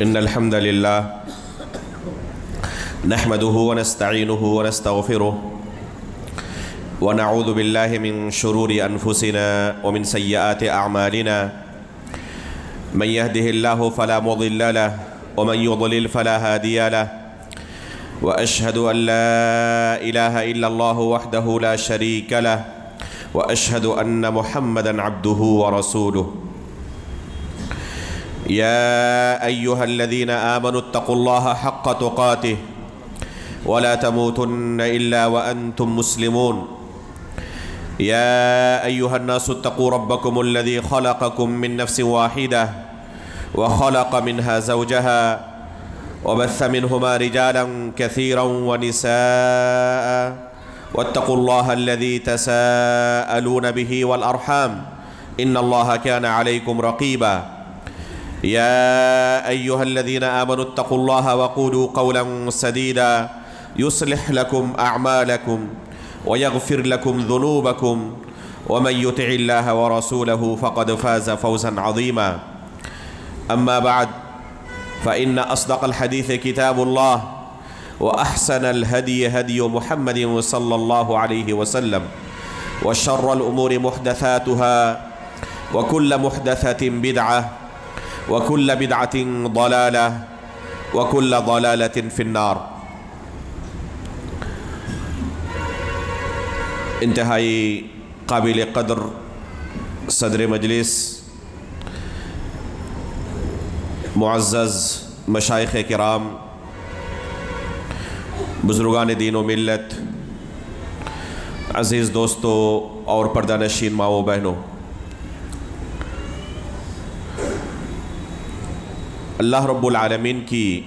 إن الحمد لله نحمده ونستعينه ونستغفره ونعوذ بالله من شرور أنفسنا ومن سيئات أعمالنا من يهده الله فلا مضل له ومن يضلل فلا هادي له وأشهد أن لا إله إلا الله وحده لا شريك له وأشهد أن محمدًا عبده ورسوله يا أيها الذين آمنوا اتقوا الله حق تقاته ولا تموتن إلا وأنتم مسلمون يا أيها الناس اتقوا ربكم الذي خلقكم من نفس واحدة وخلق منها زوجها وبث منهما رجالا كثيرا ونساء واتقوا الله الذي تساءلون به والأرحام إن الله كان عليكم رقيبا يا أيها الذين آمنوا اتقوا الله وقولوا قولا سديدا يصلح لكم أعمالكم ويغفر لكم ذنوبكم ومن يطع الله ورسوله فقد فاز فوزا عظيما أما بعد فإن أصدق الحديث كتاب الله وأحسن الهدي هدي محمد صلى الله عليه وسلم وشر الأمور محدثاتها وكل محدثة بدعة وكل بدعة ضلالة وكل ضلالة في النار۔ انتہائی قابل قدر صدر مجلس، معزز مشائخ کرام، بزرگان دین و ملت، عزیز دوستو اور پردہ نشین ماں و بہنوں، اللہ رب العالمین کی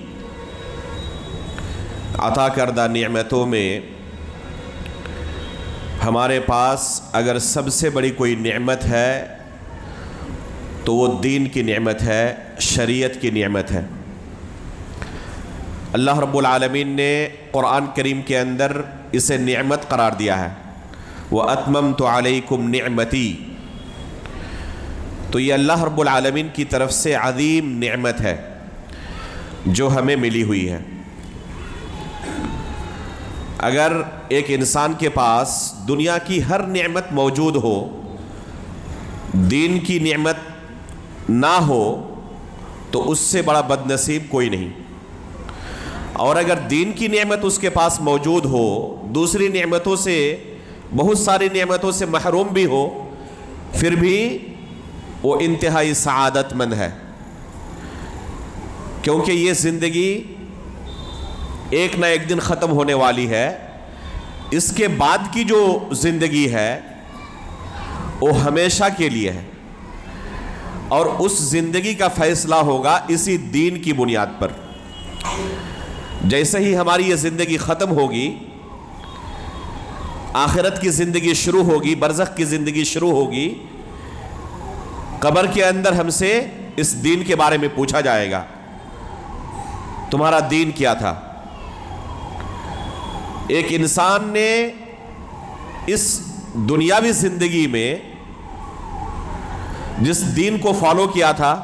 عطا کردہ نعمتوں میں ہمارے پاس اگر سب سے بڑی کوئی نعمت ہے تو وہ دین کی نعمت ہے، شریعت کی نعمت ہے۔ اللہ رب العالمین نے قرآن کریم کے اندر اسے نعمت قرار دیا ہے، وَأَتْمَمْتُ عَلَيْكُمْ نِعْمَتِي، تو یہ اللہ رب العالمین کی طرف سے عظیم نعمت ہے جو ہمیں ملی ہوئی ہے۔ اگر ایک انسان کے پاس دنیا کی ہر نعمت موجود ہو، دین کی نعمت نہ ہو تو اس سے بڑا بد نصیب کوئی نہیں، اور اگر دین کی نعمت اس کے پاس موجود ہو، دوسری نعمتوں سے، بہت ساری نعمتوں سے محروم بھی ہو، پھر بھی وہ انتہائی سعادت مند ہے، کیونکہ یہ زندگی ایک نہ ایک دن ختم ہونے والی ہے۔ اس کے بعد کی جو زندگی ہے وہ ہمیشہ کے لیے ہے، اور اس زندگی کا فیصلہ ہوگا اسی دین کی بنیاد پر۔ جیسے ہی ہماری یہ زندگی ختم ہوگی، آخرت کی زندگی شروع ہوگی، برزخ کی زندگی شروع ہوگی، قبر کے اندر ہم سے اس دین کے بارے میں پوچھا جائے گا، تمہارا دین کیا تھا؟ ایک انسان نے اس دنیاوی زندگی میں جس دین کو فالو کیا تھا،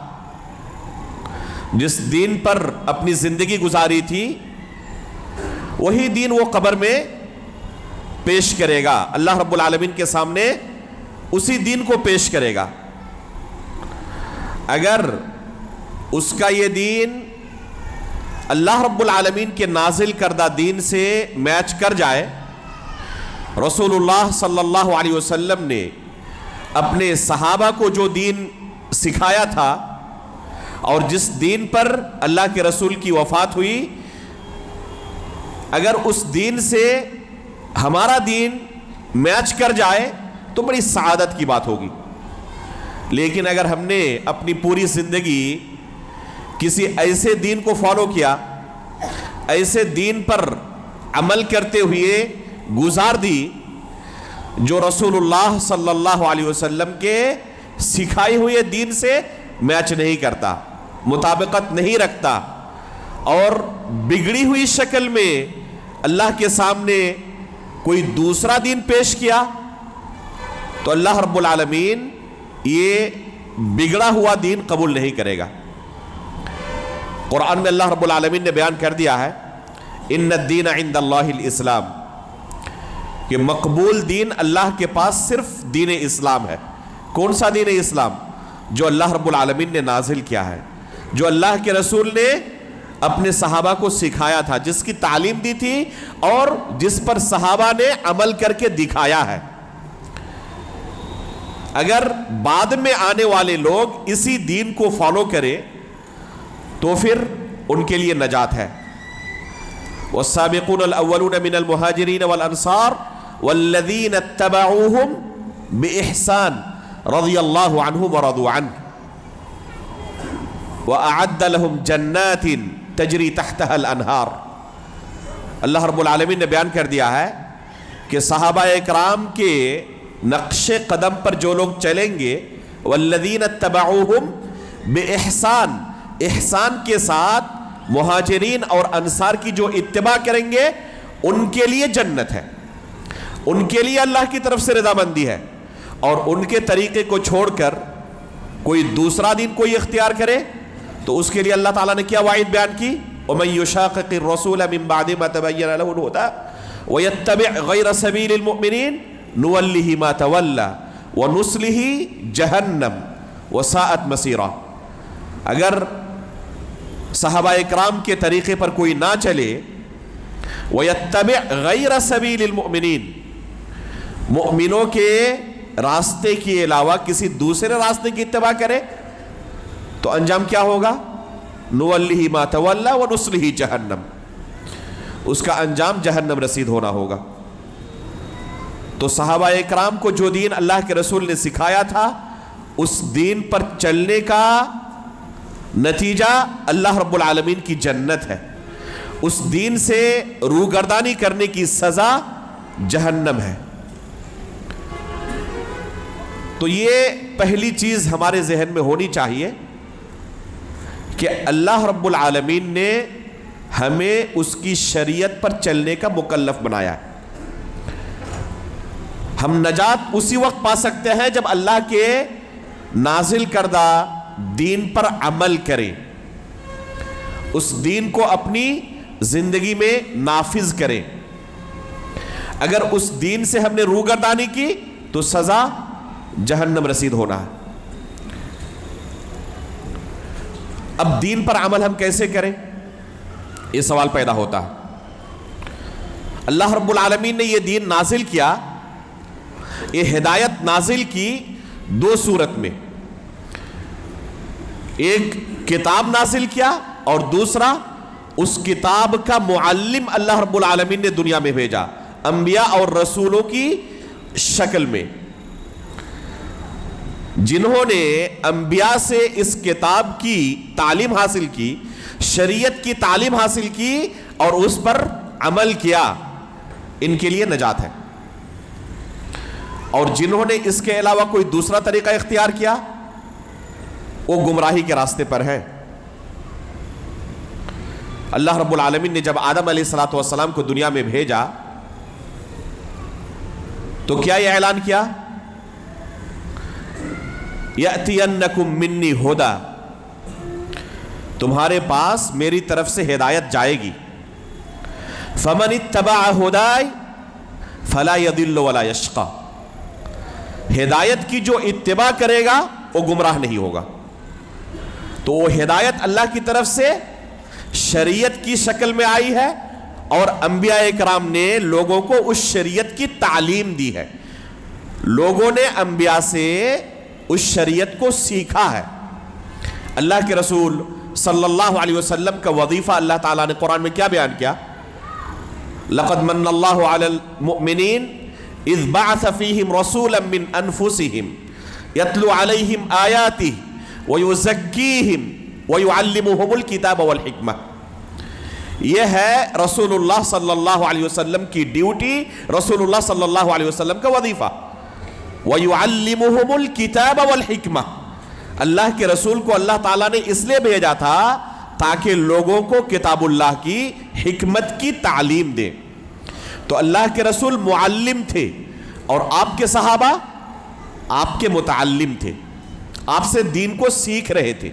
جس دین پر اپنی زندگی گزاری تھی، وہی دین وہ قبر میں پیش کرے گا، اللہ رب العالمین کے سامنے اسی دین کو پیش کرے گا۔ اگر اس کا یہ دین اللہ رب العالمین کے نازل کردہ دین سے میچ کر جائے، رسول اللہ صلی اللہ علیہ وسلم نے اپنے صحابہ کو جو دین سکھایا تھا اور جس دین پر اللہ کے رسول کی وفات ہوئی، اگر اس دین سے ہمارا دین میچ کر جائے تو بڑی سعادت کی بات ہوگی۔ لیکن اگر ہم نے اپنی پوری زندگی کسی ایسے دین کو فالو کیا، ایسے دین پر عمل کرتے ہوئے گزار دی جو رسول اللہ صلی اللہ علیہ وسلم کے سکھائے ہوئے دین سے میچ نہیں کرتا، مطابقت نہیں رکھتا، اور بگڑی ہوئی شکل میں اللہ کے سامنے کوئی دوسرا دین پیش کیا، تو اللہ رب العالمین یہ بگڑا ہوا دین قبول نہیں کرے گا۔ قرآن میں اللہ رب العالمین نے بیان کر دیا ہے ان الدین عند اللہ الاسلام، کہ مقبول دین اللہ کے پاس صرف دین اسلام ہے۔ کون سا دین اسلام؟ جو اللہ رب العالمین نے نازل کیا ہے، جو اللہ کے رسول نے اپنے صحابہ کو سکھایا تھا، جس کی تعلیم دی تھی اور جس پر صحابہ نے عمل کر کے دکھایا ہے۔ اگر بعد میں آنے والے لوگ اسی دین کو فالو کریں تو پھر ان کے لیے نجات ہے۔ والسابقون الاولون من المہاجرین والانصار والذین اتبعوہم بإحسان رضی اللہ عنہم ورضوا عنہ وأعد لهم جنات تجری تحتها الانہار۔ اللہ رب العالمین نے بیان کر دیا ہے کہ صحابہ اکرام کے نقش قدم پر جو لوگ چلیں گے، والذین اتبعوہم بإحسان، احسان کے ساتھ مہاجرین اور انصار کی جو اتباع کریں گے ان کے لیے جنت ہے، ان کے لیے اللہ کی طرف سے رضامندی ہے۔ اور ان کے طریقے کو چھوڑ کر کوئی دوسرا دین کوئی اختیار کرے تو اس کے لیے اللہ تعالیٰ نے کیا وعید بیان کی؟ وَمَن يُشَاقِقِ الرَّسُولَ مِن بَعْدِ مَا تَبَيَّنَ لَهُ الْهُدَىٰ وَيَتَّبِعْ غَيْرَ سَبِيلِ الْمُؤْمِنِينَ نُوَلِّهِ مَا تَوَلَّىٰ وَنُصْلِهِ جَهَنَّمَ وَسَاءَتْ مَصِيرًا۔ اگر صحابہ اکرام کے طریقے پر کوئی نہ چلے، وَيَتَّبِعْ غَيْرَ سَبِيلِ الْمُؤْمِنِينَ، مؤمنوں کے راستے کے علاوہ کسی دوسرے راستے کی اتباع کرے تو انجام کیا ہوگا؟ نُوَلِّهِ مَا تَوَلَّىٰ وَنُصْلِهِ جَهَنَّمَ، اس کا انجام جہنم رسید ہونا ہوگا۔ تو صحابہ اکرام کو جو دین اللہ کے رسول نے سکھایا تھا اس دین پر چلنے کا نتیجہ اللہ رب العالمین کی جنت ہے، اس دین سے روگردانی کرنے کی سزا جہنم ہے۔ تو یہ پہلی چیز ہمارے ذہن میں ہونی چاہیے کہ اللہ رب العالمین نے ہمیں اس کی شریعت پر چلنے کا مکلف بنایا ہے۔ ہم نجات اسی وقت پا سکتے ہیں جب اللہ کے نازل کردہ دین پر عمل کریں، اس دین کو اپنی زندگی میں نافذ کریں۔ اگر اس دین سے ہم نے روگردانی کی تو سزا جہنم رسید ہونا ہے۔ اب دین پر عمل ہم کیسے کریں، یہ سوال پیدا ہوتا ہے۔ اللہ رب العالمین نے یہ دین نازل کیا، یہ ہدایت نازل کی دو صورت میں، ایک کتاب نازل کیا اور دوسرا اس کتاب کا معلم اللہ رب العالمین نے دنیا میں بھیجا، انبیاء اور رسولوں کی شکل میں، جنہوں نے انبیاء سے اس کتاب کی تعلیم حاصل کی، شریعت کی تعلیم حاصل کی اور اس پر عمل کیا، ان کے لیے نجات ہے۔ اور جنہوں نے اس کے علاوہ کوئی دوسرا طریقہ اختیار کیا وہ گمراہی کے راستے پر ہے۔ اللہ رب العالمین نے جب آدم علیہ السلام کو دنیا میں بھیجا تو کیا یہ اعلان کیا؟ یأتینکم منی ہدی، تمہارے پاس میری طرف سے ہدایت جائے گی، فمن اتبع ہدی فلا یضل ولا یشقی، ہدایت کی جو اتباع کرے گا وہ گمراہ نہیں ہوگا۔ تو وہ ہدایت اللہ کی طرف سے شریعت کی شکل میں آئی ہے اور انبیاء اکرام نے لوگوں کو اس شریعت کی تعلیم دی ہے، لوگوں نے انبیاء سے اس شریعت کو سیکھا ہے۔ اللہ کے رسول صلی اللہ علیہ وسلم کا وظیفہ اللہ تعالیٰ نے قرآن میں کیا بیان کیا؟ لَقَدْ مَنَّ اللَّهُ عَلَى الْمُؤْمِنِينَ إِذْ بَعَثَ فِيهِمْ رَسُولًا مِّنْ أَنفُسِهِمْ يَتْلُو عَلَيْهِمْ آيَاتِهِ وَيُزَكِّيهِمْ وَيُعَلِّمُهُمُ الْكِتَابَ وَالْحِكْمَةَ۔ یہ ہے رسول اللہ صلی اللہ علیہ وسلم کی ڈیوٹی، رسول اللہ صلی اللہ علیہ وسلم کا وظیفہ۔ وَيُعَلِّمُهُمُ الْكِتَابَ وَالْحِكْمَةَ، اللہ کے رسول کو اللہ تعالیٰ نے اس لیے بھیجا تھا تاکہ لوگوں کو کتاب اللہ کی حکمت کی تعلیم دے۔ تو اللہ کے رسول معلم تھے اور آپ کے صحابہ آپ کے متعلم تھے، آپ سے دین کو سیکھ رہے تھے۔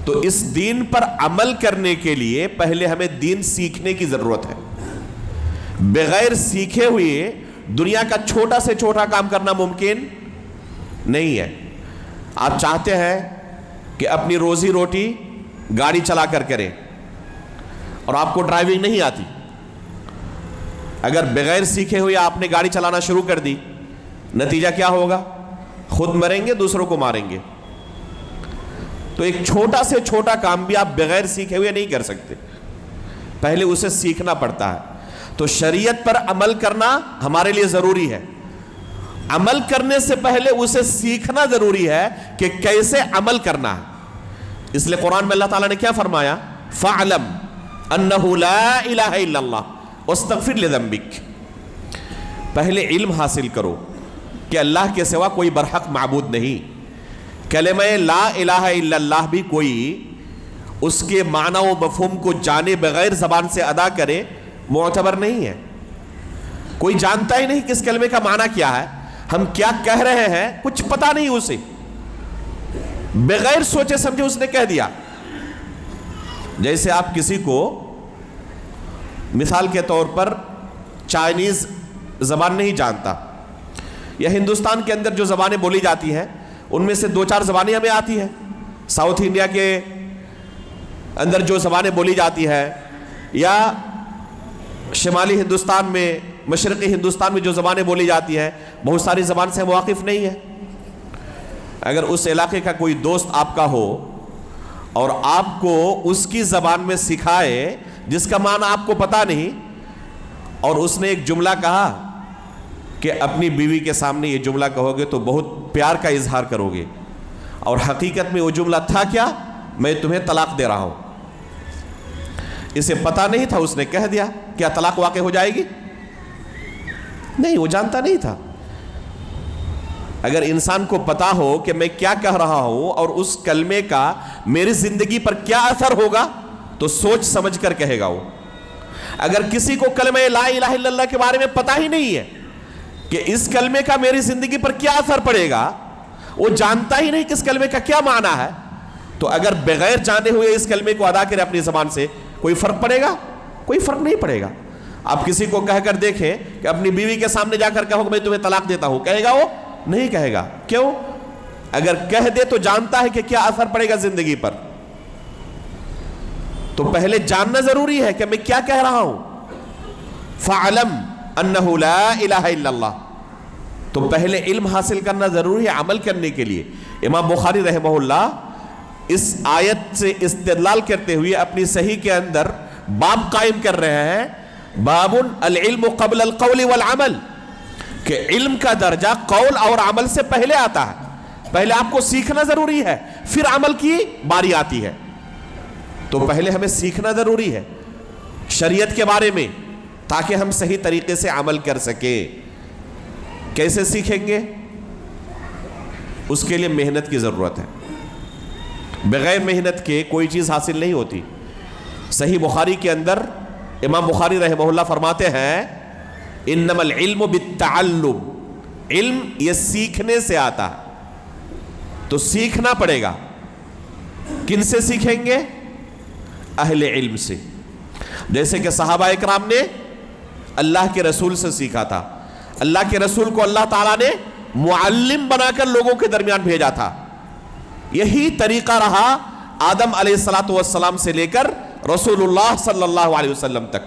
تو اس دین پر عمل کرنے کے لیے پہلے ہمیں دین سیکھنے کی ضرورت ہے. بغیر سیکھے ہوئے دنیا کا چھوٹا سے چھوٹا کام کرنا ممکن نہیں ہے. آپ چاہتے ہیں کہ اپنی روزی روٹی گاڑی چلا کر کریں اور آپ کو ڈرائیونگ نہیں آتی. اگر بغیر سیکھے ہوئے آپ نے گاڑی چلانا شروع کر دی, نتیجہ کیا ہوگا؟ خود مریں گے, دوسروں کو ماریں گے. تو ایک چھوٹا سے چھوٹا کام بھی آپ بغیر سیکھے ہوئے نہیں کر سکتے, پہلے اسے سیکھنا پڑتا ہے. تو شریعت پر عمل کرنا ہمارے لیے ضروری ہے. عمل کرنے سے پہلے اسے سیکھنا ضروری ہے کہ کیسے عمل کرنا ہے. اس لیے قرآن میں اللہ تعالیٰ نے کیا فرمایا؟ فَعْلَمْ أَنَّهُ لَا إِلَهَ إِلَّا اللَّهُ وَاسْتَغْفِرْ لِذَنبِكَ. پہلے علم حاصل کرو کہ اللہ کے سوا کوئی برحق معبود نہیں. کلمہ لا الہ الا اللہ بھی کوئی اس کے معنی و مفہوم کو جانے بغیر زبان سے ادا کرے معتبر نہیں ہے. کوئی جانتا ہی نہیں کہ اس کلمے کا معنی کیا ہے, ہم کیا کہہ رہے ہیں کچھ پتا نہیں اسے, بغیر سوچے سمجھے اس نے کہہ دیا. جیسے آپ کسی کو مثال کے طور پر چائنیز زبان نہیں جانتا, یا ہندوستان کے اندر جو زبانیں بولی جاتی ہیں ان میں سے 2-4 زبانیں ہمیں آتی ہیں. ساؤتھ انڈیا کے اندر جو زبانیں بولی جاتی ہے, یا شمالی ہندوستان میں, مشرقی ہندوستان میں جو زبانیں بولی جاتی ہیں, بہت ساری زبان سے ہم واقف نہیں ہیں. اگر اس علاقے کا کوئی دوست آپ کا ہو اور آپ کو اس کی زبان میں سکھائے جس کا معنی آپ کو پتا نہیں, اور اس نے ایک جملہ کہا کہ اپنی بیوی کے سامنے یہ جملہ کہو گے تو بہت پیار کا اظہار کرو گے, اور حقیقت میں وہ جملہ تھا کیا؟ میں تمہیں طلاق دے رہا ہوں. اسے پتا نہیں تھا, اس نے کہہ دیا. کیا طلاق واقع ہو جائے گی؟ نہیں, وہ جانتا نہیں تھا. اگر انسان کو پتا ہو کہ میں کیا کہہ رہا ہوں اور اس کلمے کا میری زندگی پر کیا اثر ہوگا تو سوچ سمجھ کر کہے گا وہ. اگر کسی کو کلمہ لا الہ الا اللہ کے بارے میں پتا ہی نہیں ہے کہ اس کلمے کا میری زندگی پر کیا اثر پڑے گا, وہ جانتا ہی نہیں کہ اس کلمے کا کیا معنی ہے, تو اگر بغیر جانے ہوئے اس کلمے کو ادا کرے اپنی زبان سے, کوئی فرق پڑے گا؟ کوئی فرق نہیں پڑے گا. آپ کسی کو کہہ کر دیکھیں کہ اپنی بیوی کے سامنے جا کر کہو کہ میں تمہیں طلاق دیتا ہوں, کہے گا وہ؟ نہیں کہے گا. کیوں؟ اگر کہہ دے تو جانتا ہے کہ کیا اثر پڑے گا زندگی پر. تو پہلے جاننا ضروری ہے کہ میں کیا کہہ رہا ہوں. فَعْلَمْ أَنَّهُ لَا إِلَهَ إِلَّا اللَّهُ. تو پہلے علم حاصل کرنا ضروری ہے عمل کرنے کے لیے. امام بخاری رحمہ اللہ اس آیت سے استدلال کرتے ہوئے اپنی صحیح کے اندر باب قائم کر رہے ہیں, باب العلم قبل القول والعمل, کہ علم کا درجہ قول اور عمل سے پہلے آتا ہے. پہلے آپ کو سیکھنا ضروری ہے, پھر عمل کی باری آتی ہے. تو پہلے ہمیں سیکھنا ضروری ہے شریعت کے بارے میں, تاکہ ہم صحیح طریقے سے عمل کر سکیں. کیسے سیکھیں گے؟ اس کے لیے محنت کی ضرورت ہے. بغیر محنت کے کوئی چیز حاصل نہیں ہوتی. صحیح بخاری کے اندر امام بخاری رحمہ اللہ فرماتے ہیں انما العلم بالتعلم, علم یہ سیکھنے سے آتا ہے. تو سیکھنا پڑے گا. کن سے سیکھیں گے؟ اہل علم سے. جیسے کہ صحابہ اکرام نے اللہ کے رسول سے سیکھا تھا. اللہ کے رسول کو اللہ تعالیٰ نے معلم بنا کر لوگوں کے درمیان بھیجا تھا. یہی طریقہ رہا آدم علیہ السلام سے لے کر رسول اللہ صلی اللہ علیہ وسلم تک.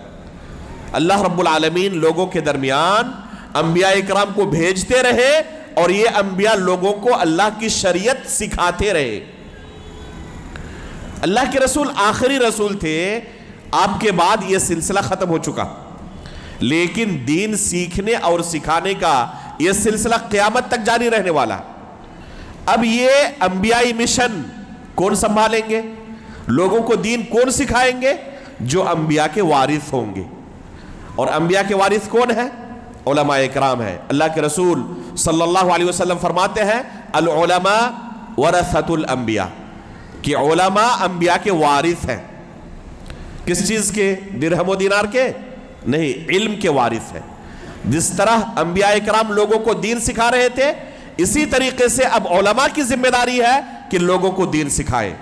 اللہ رب العالمین لوگوں کے درمیان انبیاء اکرام کو بھیجتے رہے, اور یہ انبیاء لوگوں کو اللہ کی شریعت سکھاتے رہے. اللہ کے رسول آخری رسول تھے, آپ کے بعد یہ سلسلہ ختم ہو چکا, لیکن دین سیکھنے اور سکھانے کا یہ سلسلہ قیامت تک جاری رہنے والا. اب یہ انبیائی مشن کون سنبھالیں گے؟ لوگوں کو دین کون سکھائیں گے؟ جو انبیاء کے وارث ہوں گے. اور انبیاء کے وارث کون ہیں؟ علماء اکرام ہیں. اللہ کے رسول صلی اللہ علیہ وسلم فرماتے ہیں العلماء ورثۃ الانبیاء, کہ علماء انبیاء کے وارث ہیں. کس چیز کے؟ درہم و دینار کے نہیں, علم کے وارث ہیں. جس طرح انبیاء اکرام لوگوں کو دین سکھا رہے تھے, اسی طریقے سے اب علماء کی ذمہ داری ہے کہ لوگوں کو دین سکھائے.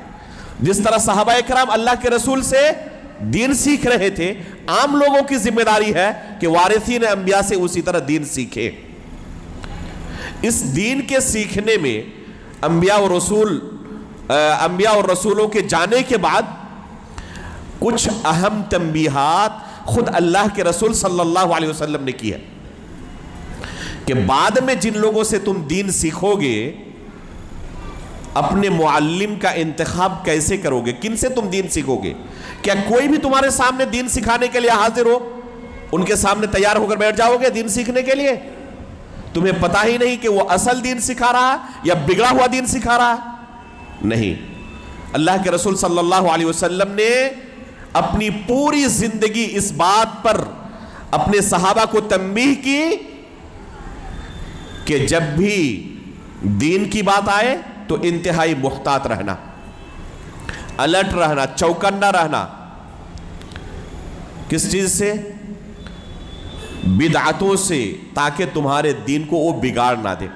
جس طرح صحابہ کرام اللہ کے رسول سے دین سیکھ رہے تھے، عام لوگوں کی ذمہ داری ہے کہ وارثین انبیاء سے اسی طرح دین سیکھیں۔ اس دین کے سیکھنے میں انبیاء اور رسولوں کے جانے کے بعد کچھ اہم تنبیہات خود اللہ کے رسول صلی اللہ علیہ وسلم نے کی ہے کہ بعد میں جن لوگوں سے تم دین سیکھو گے، اپنے معلم کا انتخاب کیسے کرو گے، کن سے تم دین سیکھو گے؟ کیا کوئی بھی تمہارے سامنے دین سکھانے کے لیے حاضر ہو، ان کے سامنے تیار ہو کر بیٹھ جاؤ گے دین سیکھنے کے لیے؟ تمہیں پتہ ہی نہیں کہ وہ اصل دین سکھا رہا یا بگڑا ہوا دین سکھا رہا؟ نہیں، اللہ کے رسول صلی اللہ علیہ وسلم نے اپنی پوری زندگی اس بات پر اپنے صحابہ کو تنبیہ کی کہ جب بھی دین کی بات آئے تو انتہائی محتاط رہنا، الرٹ رہنا، چوکنا رہنا۔ کس چیز سے؟ بدعتوں سے، تاکہ تمہارے دین کو وہ بگاڑ نہ دے،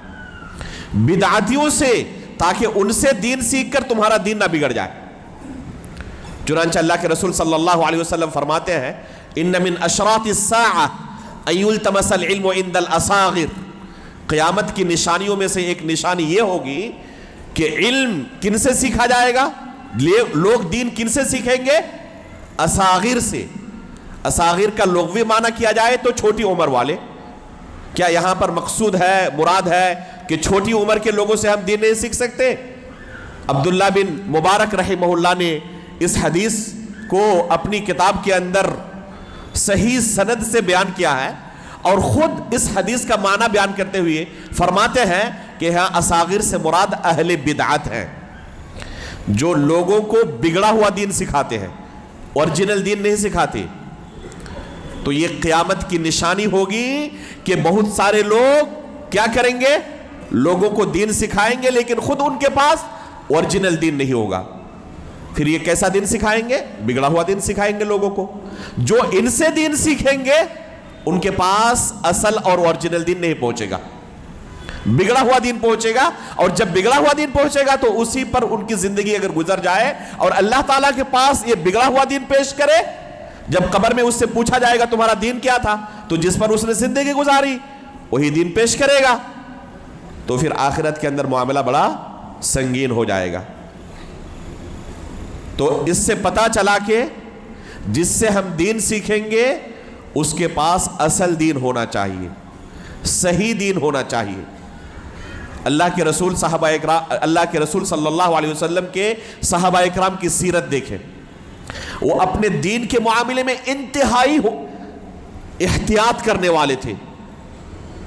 بدعتیوں سے تاکہ ان سے دین سیکھ کر تمہارا دین نہ بگڑ جائے۔ چنانچہ اللہ کے رسول صلی اللہ علیہ وسلم فرماتے ہیں ان من اشراط الساعہ ان یلتمس العلم عند الاصاغر، قیامت کی نشانیوں میں سے ایک نشانی یہ ہوگی کہ علم کن سے سیکھا جائے گا، لوگ دین کن سے سیکھیں گے؟ اصاغر سے۔ اصاغر کا لغوی معنی کیا جائے تو چھوٹی عمر والے۔ کیا یہاں پر مقصود ہے، مراد ہے کہ چھوٹی عمر کے لوگوں سے ہم دین نہیں سیکھ سکتے؟ عبداللہ بن مبارک رحمہ اللہ نے اس حدیث کو اپنی کتاب کے اندر صحیح سند سے بیان کیا ہے، اور خود اس حدیث کا معنی بیان کرتے ہوئے فرماتے ہیں کہ ہاں اصاغر سے مراد اہل بدعت ہیں، جو لوگوں کو بگڑا ہوا دین سکھاتے ہیں، اوریجنل دین نہیں سکھاتے۔ تو یہ قیامت کی نشانی ہوگی کہ بہت سارے لوگ کیا کریں گے؟ لوگوں کو دین سکھائیں گے لیکن خود ان کے پاس اوریجنل دین نہیں ہوگا۔ پھر یہ کیسا دین سکھائیں گے؟ بگڑا ہوا دین سکھائیں گے لوگوں کو۔ جو ان سے دین سیکھیں گے ان کے پاس اصل اور اوریجنل دین نہیں پہنچے گا، بگڑا ہوا دین پہنچے گا، اور جب بگڑا ہوا دین پہنچے گا تو اسی پر ان کی زندگی اگر گزر جائے اور اللہ تعالیٰ کے پاس یہ بگڑا ہوا دین پیش کرے، جب قبر میں اس سے پوچھا جائے گا تمہارا دین کیا تھا، تو جس پر اس نے زندگی گزاری وہی دین پیش کرے گا، تو پھر آخرت کے اندر معاملہ بڑا سنگین ہو جائے گا۔ تو اس سے پتہ چلا کہ جس سے ہم دین سیکھیں گے اس کے پاس اصل دین ہونا چاہیے، صحیح دین ہونا چاہیے۔ اللہ کے رسول صلی اللہ علیہ وسلم کے صحابہ اکرام کی سیرت دیکھیں، وہ اپنے دین کے معاملے میں انتہائی احتیاط کرنے والے تھے،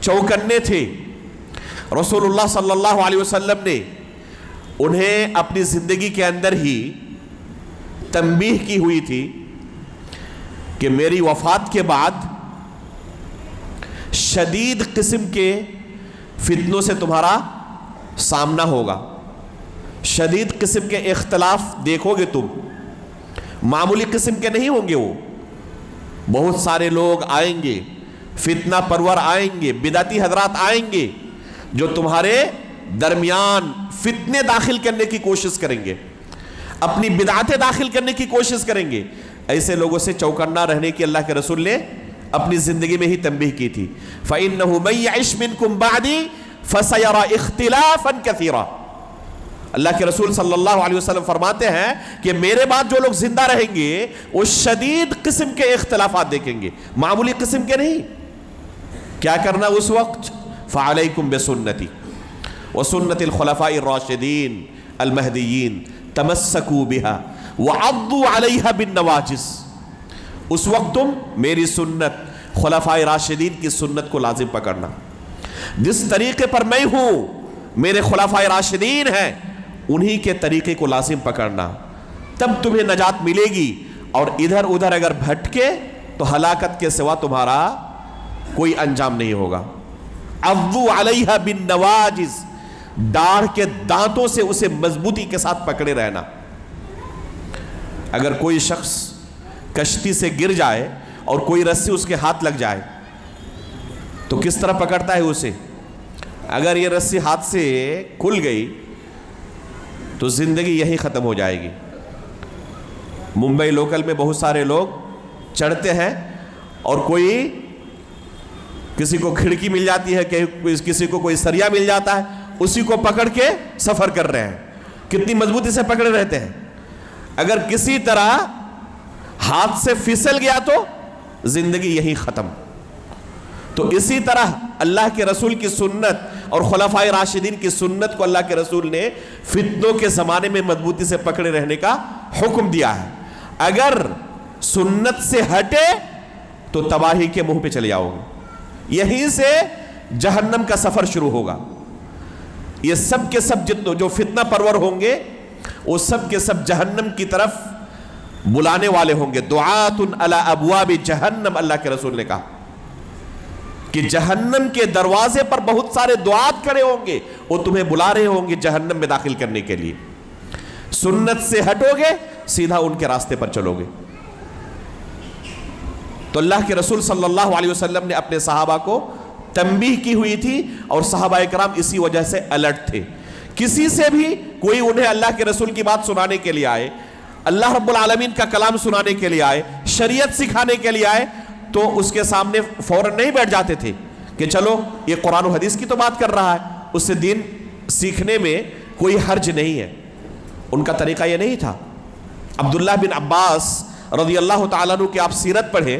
چوکنے تھے۔ رسول اللہ صلی اللہ علیہ وسلم نے انہیں اپنی زندگی کے اندر ہی تنبیہ کی ہوئی تھی کہ میری وفات کے بعد شدید قسم کے فتنوں سے تمہارا سامنا ہوگا، شدید قسم کے اختلاف دیکھو گے تم، معمولی قسم کے نہیں ہوں گے، وہ بہت سارے لوگ آئیں گے، فتنہ پرور آئیں گے، بدعتی حضرات آئیں گے جو تمہارے درمیان فتنے داخل کرنے کی کوشش کریں گے، اپنی بدعتیں داخل کرنے کی کوشش کریں گے۔ ایسے لوگوں سے چوکنا رہنے کی اللہ کے رسول نے اپنی زندگی میں ہی تنبیہ کی تھی۔ فَإِنَّهُ مَن يَعِشْ مِنْكُمْ بَعْدِي فَسَيَرَى اخْتِلَافًا كَثِيرًا۔ اللہ کے رسول صلی اللہ علیہ وسلم فرماتے ہیں کہ میرے بعد جو لوگ زندہ رہیں گے وہ شدید قسم کے اختلافات دیکھیں گے، معمولی قسم کے نہیں۔ کیا کرنا اس وقت؟ فَعَلَيْكُمْ بِسُنَّتِي وَسُنَّتِ الْخُلَفَاءِ الرَّاشِدِينَ الْمَهْدِيِّينَ تَمَسَّكُوا بِهَا وَعَضُّوا عَلَيْهَا بِالنَّوَاجِزِ۔ اس وقت تم میری سنت، خلفائے راشدین کی سنت کو لازم پکڑنا، جس طریقے پر میں ہوں میرے خلفائے راشدین ہیں انہی کے طریقے کو لازم پکڑنا، تب تمہیں نجات ملے گی، اور ادھر ادھر اگر بھٹکے تو ہلاکت کے سوا تمہارا کوئی انجام نہیں ہوگا۔ عضوا علیہا بالنواجز، داڑھ کے دانتوں سے اسے مضبوطی کے ساتھ پکڑے رہنا۔ اگر کوئی شخص کشتی سے گر جائے اور کوئی رسی اس کے ہاتھ لگ جائے تو کس طرح پکڑتا ہے اسے؟ اگر یہ رسی ہاتھ سے کھل گئی تو زندگی یہی ختم ہو جائے گی، ممبئی لوکل میں بہت سارے لوگ چڑھتے ہیں اور کوئی کسی کو کھڑکی مل جاتی ہے، کسی کو کوئی سریا مل جاتا ہے، اسی کو پکڑ کے سفر کر رہے ہیں، کتنی مضبوطی سے پکڑے رہتے ہیں. اگر کسی طرح ہاتھ سے پھسل گیا تو زندگی یہی ختم. تو اسی طرح اللہ کے رسول کی سنت اور خلفائے راشدین کی سنت کو اللہ کے رسول نے فتنوں کے زمانے میں مضبوطی سے پکڑے رہنے کا حکم دیا ہے. اگر سنت سے ہٹے تو تباہی کے منہ پہ چلے جاؤ گے، یہیں سے جہنم کا سفر شروع ہوگا. یہ سب کے سب جتنے جو فتنہ پرور ہوں گے وہ سب کے سب جہنم کی طرف بلانے والے ہوں گے. دعات علی ابواب جہنم، اللہ کے رسول نے کہا کہ جہنم کے دروازے پر بہت سارے دعات کھڑے ہوں گے، وہ تمہیں بلا رہے ہوں گے جہنم میں داخل کرنے کے لیے. سنت سے ہٹو گے سیدھا ان کے راستے پر چلو گے. تو اللہ کے رسول صلی اللہ علیہ وسلم نے اپنے صحابہ کو تنبیہ کی ہوئی تھی اور صحابہ اکرام اسی وجہ سے الرٹ تھے. کسی سے بھی کوئی انہیں اللہ کے رسول کی بات سنانے کے لیے آئے، اللہ رب العالمین کا کلام سنانے کے لیے آئے، شریعت سکھانے کے لیے آئے، تو اس کے سامنے فوراً نہیں بیٹھ جاتے تھے کہ چلو یہ قرآن و حدیث کی تو بات کر رہا ہے، اس سے دین سیکھنے میں کوئی حرج نہیں ہے. ان کا طریقہ یہ نہیں تھا. عبداللہ بن عباس رضی اللہ تعالیٰ عنہ کی آپ سیرت پڑھیں،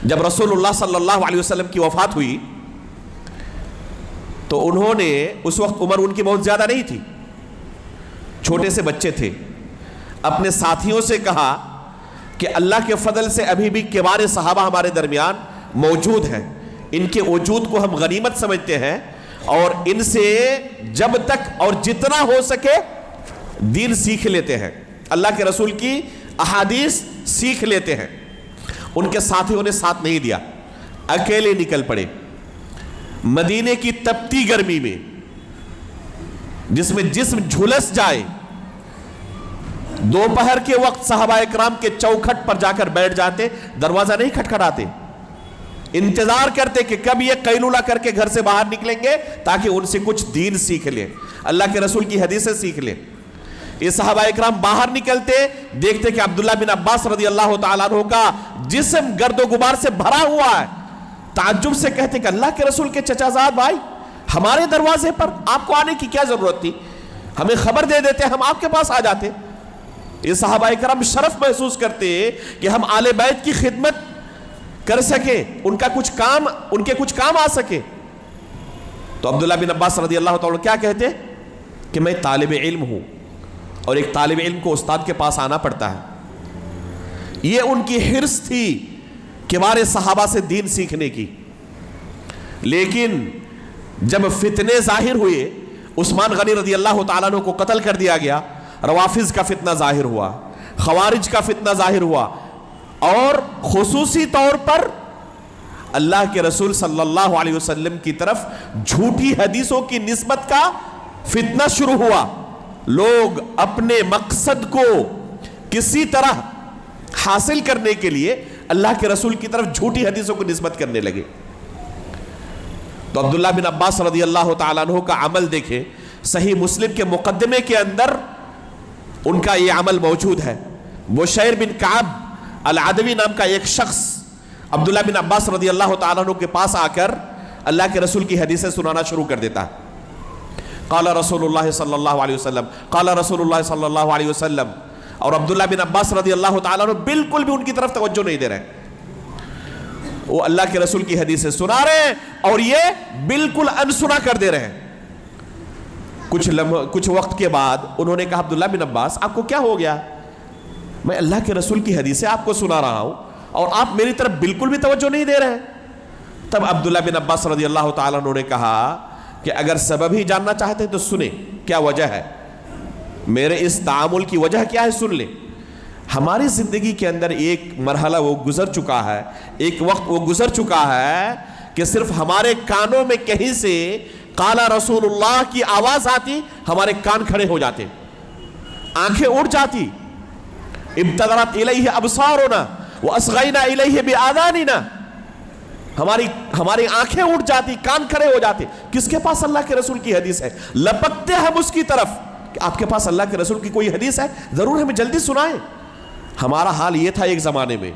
جب رسول اللہ صلی اللہ علیہ وسلم کی وفات ہوئی تو انہوں نے، اس وقت عمر ان کی بہت زیادہ نہیں تھی، چھوٹے سے بچے تھے، اپنے ساتھیوں سے کہا کہ اللہ کے فضل سے ابھی بھی کبار صحابہ ہمارے درمیان موجود ہیں، ان کے وجود کو ہم غنیمت سمجھتے ہیں اور ان سے جب تک اور جتنا ہو سکے دین سیکھ لیتے ہیں، اللہ کے رسول کی احادیث سیکھ لیتے ہیں. ان کے ساتھیوں نے ساتھ نہیں دیا، اکیلے نکل پڑے مدینے کی تپتی گرمی میں جس میں جسم جھلس جائے. دوپہر کے وقت صحابہ اکرام کے چوکھٹ پر جا کر بیٹھ جاتے، دروازہ نہیں کھٹکھٹاتے، انتظار کرتے کہ کب یہ قیلولہ کر کے گھر سے باہر نکلیں گے تاکہ ان سے کچھ دین سیکھ لیں، اللہ کے رسول کی حدیثیں سیکھ لیں. یہ صحابہ اکرام باہر نکلتے، دیکھتے کہ عبداللہ بن عباس رضی اللہ تعالیٰ عنہ کا جسم گرد و غبار سے بھرا ہوا ہے. تعجب سے کہتے کہ اللہ کے رسول کے چچا زاد بھائی، ہمارے دروازے پر آپ کو آنے کی کیا ضرورت تھی؟ ہمیں خبر دے دیتے، ہم آپ کے پاس آ جاتے. یہ صحابہ اکرام شرف محسوس کرتے کہ ہم آل بیت کی خدمت کر سکیں، ان کے کچھ کام آ سکے. تو عبداللہ بن عباس رضی اللہ تعالیٰ کیا کہتے کہ میں طالب علم ہوں اور ایک طالب علم کو استاد کے پاس آنا پڑتا ہے. یہ ان کی حرص تھی کبار صحابہ سے دین سیکھنے کی. لیکن جب فتنے ظاہر ہوئے، عثمان غنی رضی اللہ تعالیٰ عنہ کو قتل کر دیا گیا، روافظ کا فتنہ ظاہر ہوا، خوارج کا فتنہ ظاہر ہوا، اور خصوصی طور پر اللہ کے رسول صلی اللہ علیہ وسلم کی طرف جھوٹی حدیثوں کی نسبت کا فتنہ شروع ہوا. لوگ اپنے مقصد کو کسی طرح حاصل کرنے کے لیے اللہ کے رسول کی طرف جھوٹی حدیثوں کو نسبت کرنے لگے. تو عبداللہ بن عباس رضی اللہ تعالیٰ عنہ کا عمل دیکھیں، صحیح مسلم کے مقدمے کے اندر ان کا یہ عمل موجود ہے. بشیر بن کعب العدوی نام کا ایک شخص عبداللہ بن عباس رضی اللہ تعالیٰ عنہ کے پاس آ کر اللہ کے رسول کی حدیثیں سنانا شروع کر دیتا ہے. قال رسول اللہ صلی اللہ علیہ وسلم، قال رسول اللہ صلی اللہ علیہ وسلم. اور عبداللہ بن عباس رضی اللہ تعالیٰ عنہ بالکل بھی ان کی طرف توجہ نہیں دے رہے ہیں، وہ اللہ کے رسول کی حدیثیں سنا رہے ہیں اور یہ بالکل انسنا کر دے رہے ہیں. کچھ وقت کے بعد انہوں نے کہا عبداللہ بن عباس آپ کو کیا ہو گیا؟ میں اللہ کے رسول کی حدیثیں آپ کو سنا رہا ہوں اور آپ میری طرف بالکل بھی توجہ نہیں دے رہے ہیں. تب عبداللہ بن عباس رضی اللہ تعالیٰ عنہ نے کہا کہ اگر سبب ہی جاننا چاہتے ہیں تو سنیں، کیا وجہ ہے، میرے اس تعامل کی وجہ کیا ہے سن لیں. ہماری زندگی کے اندر ایک مرحلہ وہ گزر چکا ہے، ایک وقت وہ گزر چکا ہے کہ صرف ہمارے کانوں میں کہیں سے قال رسول اللہ کی آواز آتی، ہمارے کان کھڑے ہو جاتے، آنکھیں اڑ جاتی. ابتدرت الیہ ابصارنا واصغینا الیہ بآذاننا، ہماری آنکھیں اٹھ جاتی، کان کھڑے ہو جاتے. کس کے پاس اللہ کے رسول کی حدیث ہے؟ لپکتے ہم اس کی طرف کہ آپ کے پاس اللہ کے رسول کی کوئی حدیث ہے، ضرور ہمیں جلدی سنائیں. ہمارا حال یہ تھا ایک زمانے میں،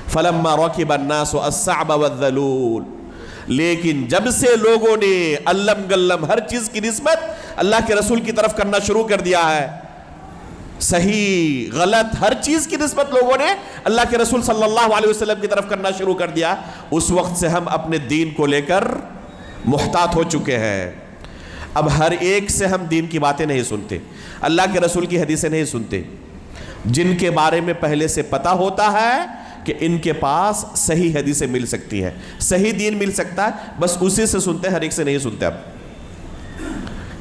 فَلَمَّا رَكِبَ النَّاسُ الصَّعْبَ وَالذَّلُولَ، لیکن جب سے لوگوں نے علم گلم ہر چیز کی نسبت اللہ کے رسول کی طرف کرنا شروع کر دیا ہے، صحیح غلط ہر چیز کی نسبت لوگوں نے اللہ کے رسول صلی اللہ علیہ وسلم کی طرف کرنا شروع کر دیا، اس وقت سے ہم اپنے دین کو لے کر محتاط ہو چکے ہیں۔ اب ہر ایک سے ہم دین کی باتیں نہیں سنتے، اللہ کے رسول کی حدیثیں نہیں سنتے۔ جن کے بارے میں پہلے سے پتہ ہوتا ہے کہ ان کے پاس صحیح حدیثیں مل سکتی ہیں، صحیح دین مل سکتا ہے، بس اسی سے سنتے ہیں، ہر ایک سے نہیں سنتے۔ اب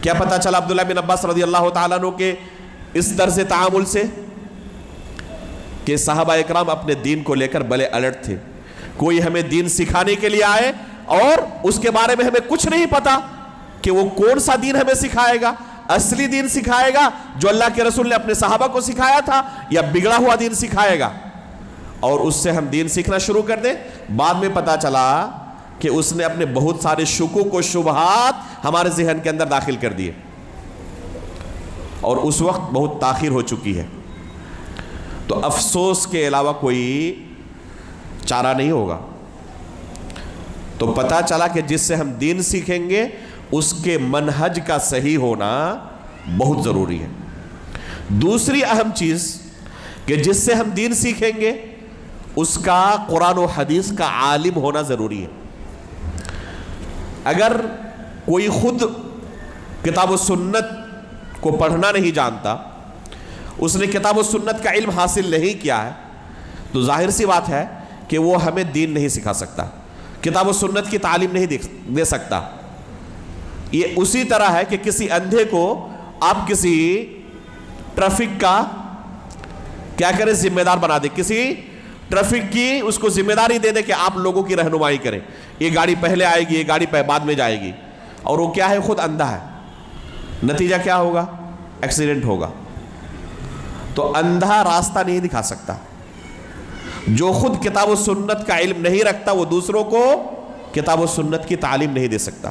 کیا پتہ چلا عبداللہ بن عباس رضی اللہ تعالیٰ عنہ کے اس طرز تعامل سے کہ صحابہ اکرام اپنے دین کو لے کر بڑے الرٹ تھے۔ کوئی ہمیں دین سکھانے کے لیے آئے اور اس کے بارے میں ہمیں کچھ نہیں پتا کہ وہ کون سا دین ہمیں سکھائے گا، اصلی دین سکھائے گا جو اللہ کے رسول نے اپنے صحابہ کو سکھایا تھا، یا بگڑا ہوا دین سکھائے گا، اور اس سے ہم دین سیکھنا شروع کر دیں۔ بعد میں پتا چلا کہ اس نے اپنے بہت سارے شکوک و شبہات ہمارے ذہن کے اندر داخل کر دیے، اور اس وقت بہت تاخیر ہو چکی ہے۔ تو افسوس کے علاوہ کوئی چارہ نہیں ہوگا۔ تو پتہ چلا کہ جس سے ہم دین سیکھیں گے اس کے منہج کا صحیح ہونا بہت ضروری ہے۔ دوسری اہم چیز کہ جس سے ہم دین سیکھیں گے اس کا قرآن و حدیث کا عالم ہونا ضروری ہے۔ اگر کوئی خود کتاب و سنت کو پڑھنا نہیں جانتا، اس نے کتاب و سنت کا علم حاصل نہیں کیا ہے، تو ظاہر سی بات ہے کہ وہ ہمیں دین نہیں سکھا سکتا، کتاب و سنت کی تعلیم نہیں دے سکتا۔ یہ اسی طرح ہے کہ کسی اندھے کو آپ کسی ٹریفک کا کیا کریں، ذمہ دار بنا دے، کسی ٹریفک کی اس کو ذمہ داری دے دے کہ آپ لوگوں کی رہنمائی کریں، یہ گاڑی پہلے آئے گی، یہ گاڑی بعد میں جائے گی، اور وہ کیا ہے، خود اندھا ہے، نتیجہ کیا ہوگا، ایکسیڈنٹ ہوگا۔ تو اندھا راستہ نہیں دکھا سکتا۔ جو خود کتاب و سنت کا علم نہیں رکھتا وہ دوسروں کو کتاب و سنت کی تعلیم نہیں دے سکتا۔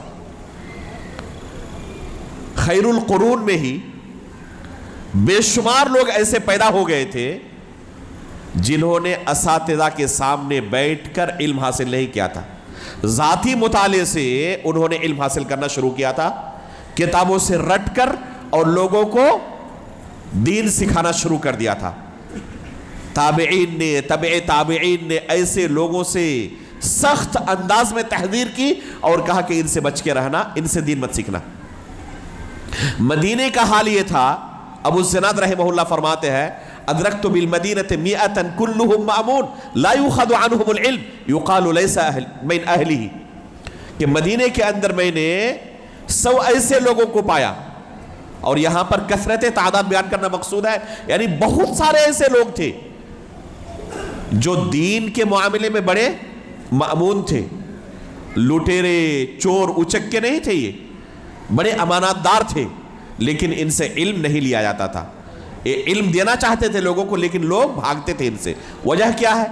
خیر القرون میں ہی بے شمار لوگ ایسے پیدا ہو گئے تھے جنہوں نے اساتذہ کے سامنے بیٹھ کر علم حاصل نہیں کیا تھا، ذاتی مطالعے سے انہوں نے علم حاصل کرنا شروع کیا تھا، کتابوں سے رٹ کر اور لوگوں کو دین سکھانا شروع کر دیا تھا۔ تابعین نے، تبع تابعین نے ایسے لوگوں سے سخت انداز میں تحذیر کی اور کہا کہ ان سے بچ کے رہنا، ان سے دین مت سیکھنا۔ مدینے کا حال یہ تھا، ابو الزناد رحمہ اللہ فرماتے ہیں ادرکت بالمدینۃ مئۃ کلہم مأمون لا یؤخذ عنہم العلم یقال لیس من اہلہ، کہ مدینے کے اندر میں نے 100 ایسے لوگوں کو پایا، اور یہاں پر کثرت تعداد بیان کرنا مقصود ہے، یعنی بہت سارے ایسے لوگ تھے جو دین کے معاملے میں بڑے مأمون تھے، لٹیرے چور اچک کے نہیں تھے، یہ بڑے امانات دار تھے، لیکن ان سے علم نہیں لیا جاتا تھا۔ یہ علم دینا چاہتے تھے لوگوں کو لیکن لوگ بھاگتے تھے ان سے۔ وجہ کیا ہے؟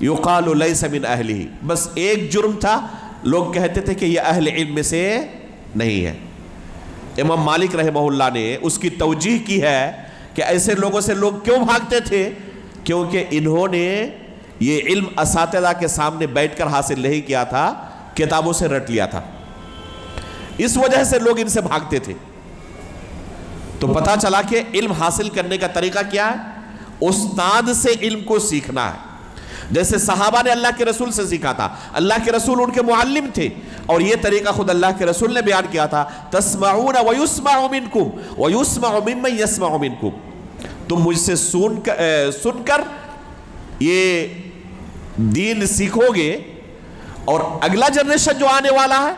یقال لیس من اہلہ، بس ایک جرم تھا، لوگ کہتے تھے کہ یہ اہل علم میں سے نہیں ہے۔ امام مالک رحمہ اللہ نے اس کی توجیح کی ہے کہ ایسے لوگوں سے لوگ کیوں بھاگتے تھے، کیونکہ انہوں نے یہ علم اساتذہ کے سامنے بیٹھ کر حاصل نہیں کیا تھا، کتابوں سے رٹ لیا تھا، اس وجہ سے لوگ ان سے بھاگتے تھے۔ تو پتہ چلا کہ علم حاصل کرنے کا طریقہ کیا ہے، استاد سے علم کو سیکھنا ہے۔ جیسے صحابہ نے اللہ کے رسول سے سیکھا تھا، اللہ کے رسول ان کے معلم تھے، اور یہ طریقہ خود اللہ کے رسول نے بیان کیا تھا، تسمعون ویسمع منکم ویسمع ممن یسمع منکم، تم مجھ سے سن کر یہ دین سیکھو گے، اور اگلا جنریشن جو آنے والا ہے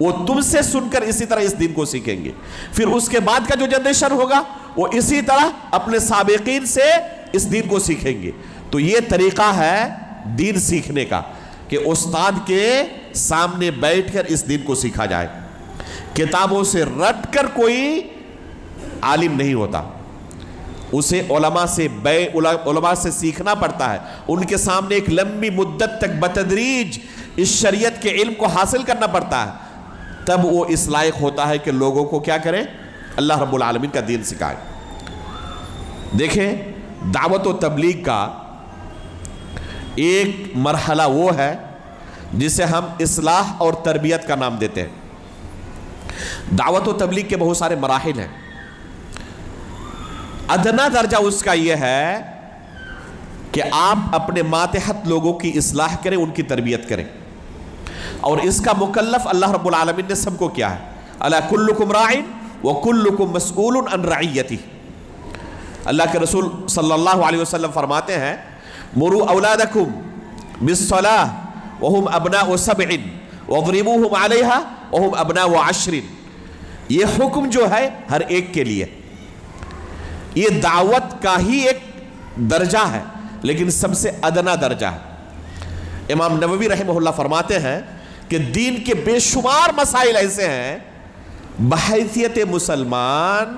وہ تم سے سن کر اسی طرح اس دین کو سیکھیں گے، پھر اس کے بعد کا جو جنریشن ہوگا وہ اسی طرح اپنے سابقین سے اس دین کو سیکھیں گے۔ تو یہ طریقہ ہے دین سیکھنے کا کہ استاد کے سامنے بیٹھ کر اس دین کو سیکھا جائے۔ کتابوں سے رٹ کر کوئی عالم نہیں ہوتا، اسے علماء سے سیکھنا پڑتا ہے، ان کے سامنے ایک لمبی مدت تک بتدریج اس شریعت کے علم کو حاصل کرنا پڑتا ہے، تب وہ اس لائق ہوتا ہے کہ لوگوں کو کیا کریں، اللہ رب العالمین کا دین سکھائے۔ دیکھیں دعوت و تبلیغ کا ایک مرحلہ وہ ہے جسے ہم اصلاح اور تربیت کا نام دیتے ہیں۔ دعوت و تبلیغ کے بہت سارے مراحل ہیں۔ ادنا درجہ اس کا یہ ہے کہ آپ اپنے ماتحت لوگوں کی اصلاح کریں، ان کی تربیت کریں، اور اس کا مکلف اللہ رب العالمین نے سب کو کیا ہے۔ الا کلکم راع وکلکم مسئول عن رعیتہ۔ اللہ کے رسول صلی اللہ علیہ وسلم فرماتے ہیں مروا اولادکم بالصلاۃ وہم ابناء سبع واضربوہم علیہا وہم ابناء عشر۔ یہ حکم جو ہے ہر ایک کے لیے، یہ دعوت کا ہی ایک درجہ ہے، لیکن سب سے ادنا درجہ ہے۔ امام نووی رحمہ اللہ فرماتے ہیں کہ دین کے بے شمار مسائل ایسے ہیں، بحیثیت مسلمان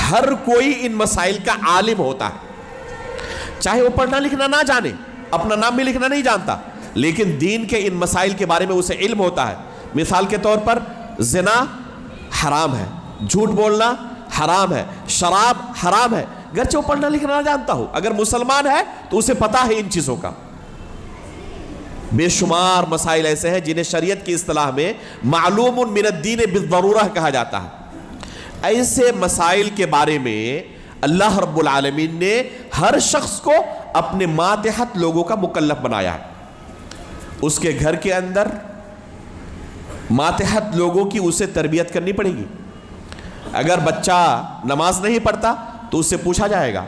ہر کوئی ان مسائل کا عالم ہوتا ہے، چاہے وہ پڑھنا لکھنا نہ جانے، اپنا نام بھی لکھنا نہیں جانتا، لیکن دین کے ان مسائل کے بارے میں اسے علم ہوتا ہے۔ مثال کے طور پر زنا حرام ہے، جھوٹ بولنا حرام ہے، شراب حرام ہے، گرچہ وہ پڑھنا لکھنا نہ جانتا ہو، اگر مسلمان ہے تو اسے پتا ہے ان چیزوں کا۔ بے شمار مسائل ایسے ہیں جنہیں شریعت کی اصطلاح میں معلوم من الدین بالضرورہ کہا جاتا ہے۔ ایسے مسائل کے بارے میں اللہ رب العالمین نے ہر شخص کو اپنے ماتحت لوگوں کا مکلف بنایا ہے۔ اس کے گھر کے اندر ماتحت لوگوں کی اسے تربیت کرنی پڑے گی۔ اگر بچہ نماز نہیں پڑھتا تو اس سے پوچھا جائے گا،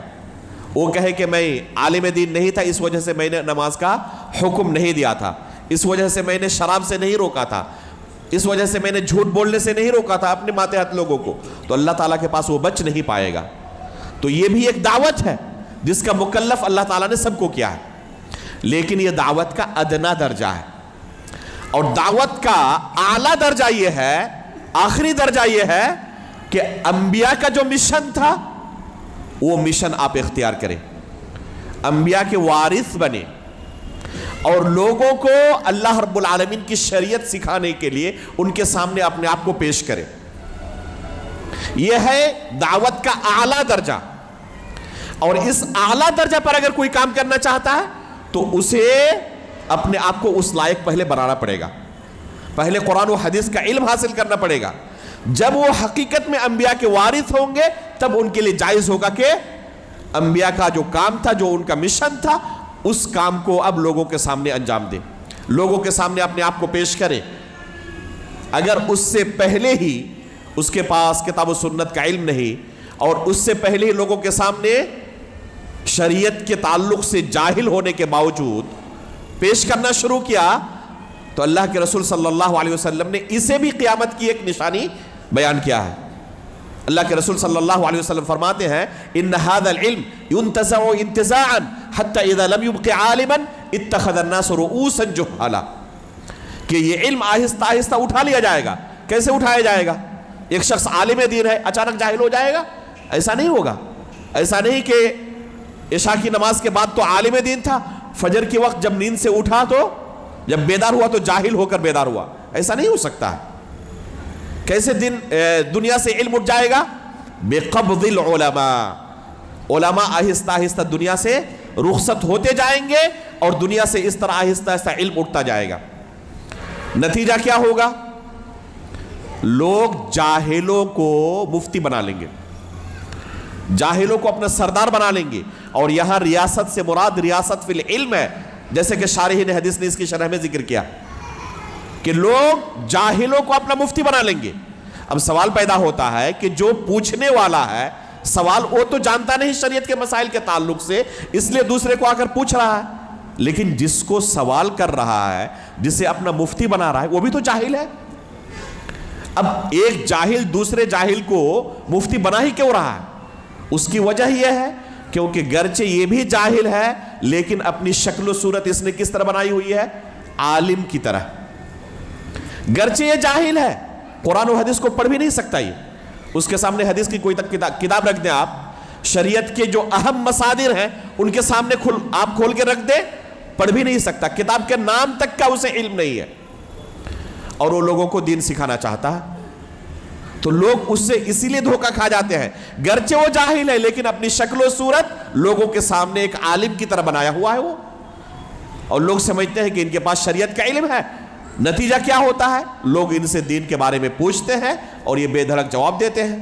وہ کہے کہ میں عالم دین نہیں تھا، اس وجہ سے میں نے نماز کا حکم نہیں دیا تھا، اس وجہ سے میں نے شراب سے نہیں روکا تھا، اس وجہ سے میں نے جھوٹ بولنے سے نہیں روکا تھا اپنے ماتحت لوگوں کو، تو اللہ تعالیٰ کے پاس وہ بچ نہیں پائے گا۔ تو یہ بھی ایک دعوت ہے جس کا مکلف اللہ تعالیٰ نے سب کو کیا ہے، لیکن یہ دعوت کا ادنا درجہ ہے، اور دعوت کا اعلیٰ درجہ یہ ہے، آخری درجہ یہ ہے کہ انبیاء کا جو مشن تھا وہ مشن آپ اختیار کریں، انبیاء کے وارث بنے، اور لوگوں کو اللہ رب العالمین کی شریعت سکھانے کے لیے ان کے سامنے اپنے آپ کو پیش کریں۔ یہ ہے دعوت کا اعلیٰ درجہ، اور اس اعلیٰ درجہ پر اگر کوئی کام کرنا چاہتا ہے تو اسے اپنے آپ کو اس لائق پہلے بنانا پڑے گا، پہلے قرآن و حدیث کا علم حاصل کرنا پڑے گا۔ جب وہ حقیقت میں انبیاء کے وارث ہوں گے تب ان کے لیے جائز ہوگا کہ انبیاء کا جو کام تھا، جو ان کا مشن تھا، اس کام کو اب لوگوں کے سامنے انجام دیں، لوگوں کے سامنے اپنے آپ کو پیش کریں۔ اگر اس سے پہلے ہی اس کے پاس کتاب و سنت کا علم نہیں، اور اس سے پہلے ہی لوگوں کے سامنے شریعت کے تعلق سے جاہل ہونے کے باوجود پیش کرنا شروع کیا، تو اللہ کے رسول صلی اللہ علیہ وسلم نے اسے بھی قیامت کی ایک نشانی بیان کیا ہے۔ اللہ کے رسول صلی اللہ علیہ وسلم فرماتے ہیں ان هذا العلم ينتزع انتزاعا حتى اذا لم يبق عالما اتخذ الناس رؤوسا جهالا، کہ یہ علم آہستہ آہستہ اٹھا لیا جائے گا۔ کیسے اٹھایا جائے گا؟ ایک شخص عالم دین ہے اچانک جاہل ہو جائے گا؟ ایسا نہیں ہوگا۔ ایسا نہیں کہ عشاء کی نماز کے بعد تو عالم دین تھا، فجر کے وقت جب نیند سے اٹھا تو جب بیدار ہوا تو جاہل ہو کر بیدار ہوا، ایسا نہیں ہو سکتا ہے۔ کیسے دنیا سے علم اٹھ جائے گا؟ بقبض العلماء، علماء آہستہ آہستہ دنیا سے رخصت ہوتے جائیں گے، اور دنیا سے اس طرح آہستہ آہستہ علم اٹھتا جائے گا۔ نتیجہ کیا ہوگا؟ لوگ جاہلوں کو مفتی بنا لیں گے، جاہلوں کو اپنا سردار بنا لیں گے، اور یہاں ریاست سے مراد ریاست فی العلم ہے، جیسے کہ شارحین حدیث نے اس کی شرح میں ذکر کیا کہ لوگ جاہلوں کو اپنا مفتی بنا لیں گے۔ اب سوال پیدا ہوتا ہے کہ جو پوچھنے والا ہے سوال، وہ تو جانتا نہیں شریعت کے مسائل کے تعلق سے، اس لیے دوسرے کو آ کر پوچھ رہا ہے، لیکن جس کو سوال کر رہا ہے، جسے اپنا مفتی بنا رہا ہے، وہ بھی تو جاہل ہے۔ اب ایک جاہل دوسرے جاہل کو مفتی بنا ہی کیوں رہا ہے؟ اس کی وجہ یہ ہے کیونکہ گرچہ یہ بھی جاہل ہے، لیکن اپنی شکل و صورت اس نے کس طرح بنائی ہوئی ہے؟ عالم کی طرح۔ گرچہ یہ جاہل ہے، قرآن و حدیث کو پڑھ بھی نہیں سکتا، یہ اس کے سامنے حدیث کی کوئی کتاب رکھ دیں آپ، شریعت کے جو اہم مصادر ہیں ان کے سامنے آپ کھول کے رکھ دیں، پڑھ بھی نہیں سکتا، کتاب کے نام تک کا اسے علم نہیں ہے، اور وہ لوگوں کو دین سکھانا چاہتا ہے۔ تو لوگ اس سے اسی لیے دھوکہ کھا جاتے ہیں، گرچہ وہ جاہل ہے لیکن اپنی شکل و صورت لوگوں کے سامنے ایک عالم کی طرح بنایا ہوا ہے وہ، اور لوگ سمجھتے ہیں کہ ان کے پاس شریعت کا علم ہے۔ نتیجہ کیا ہوتا ہے؟ لوگ ان سے دین کے بارے میں پوچھتے ہیں اور یہ بے دھڑک جواب دیتے ہیں،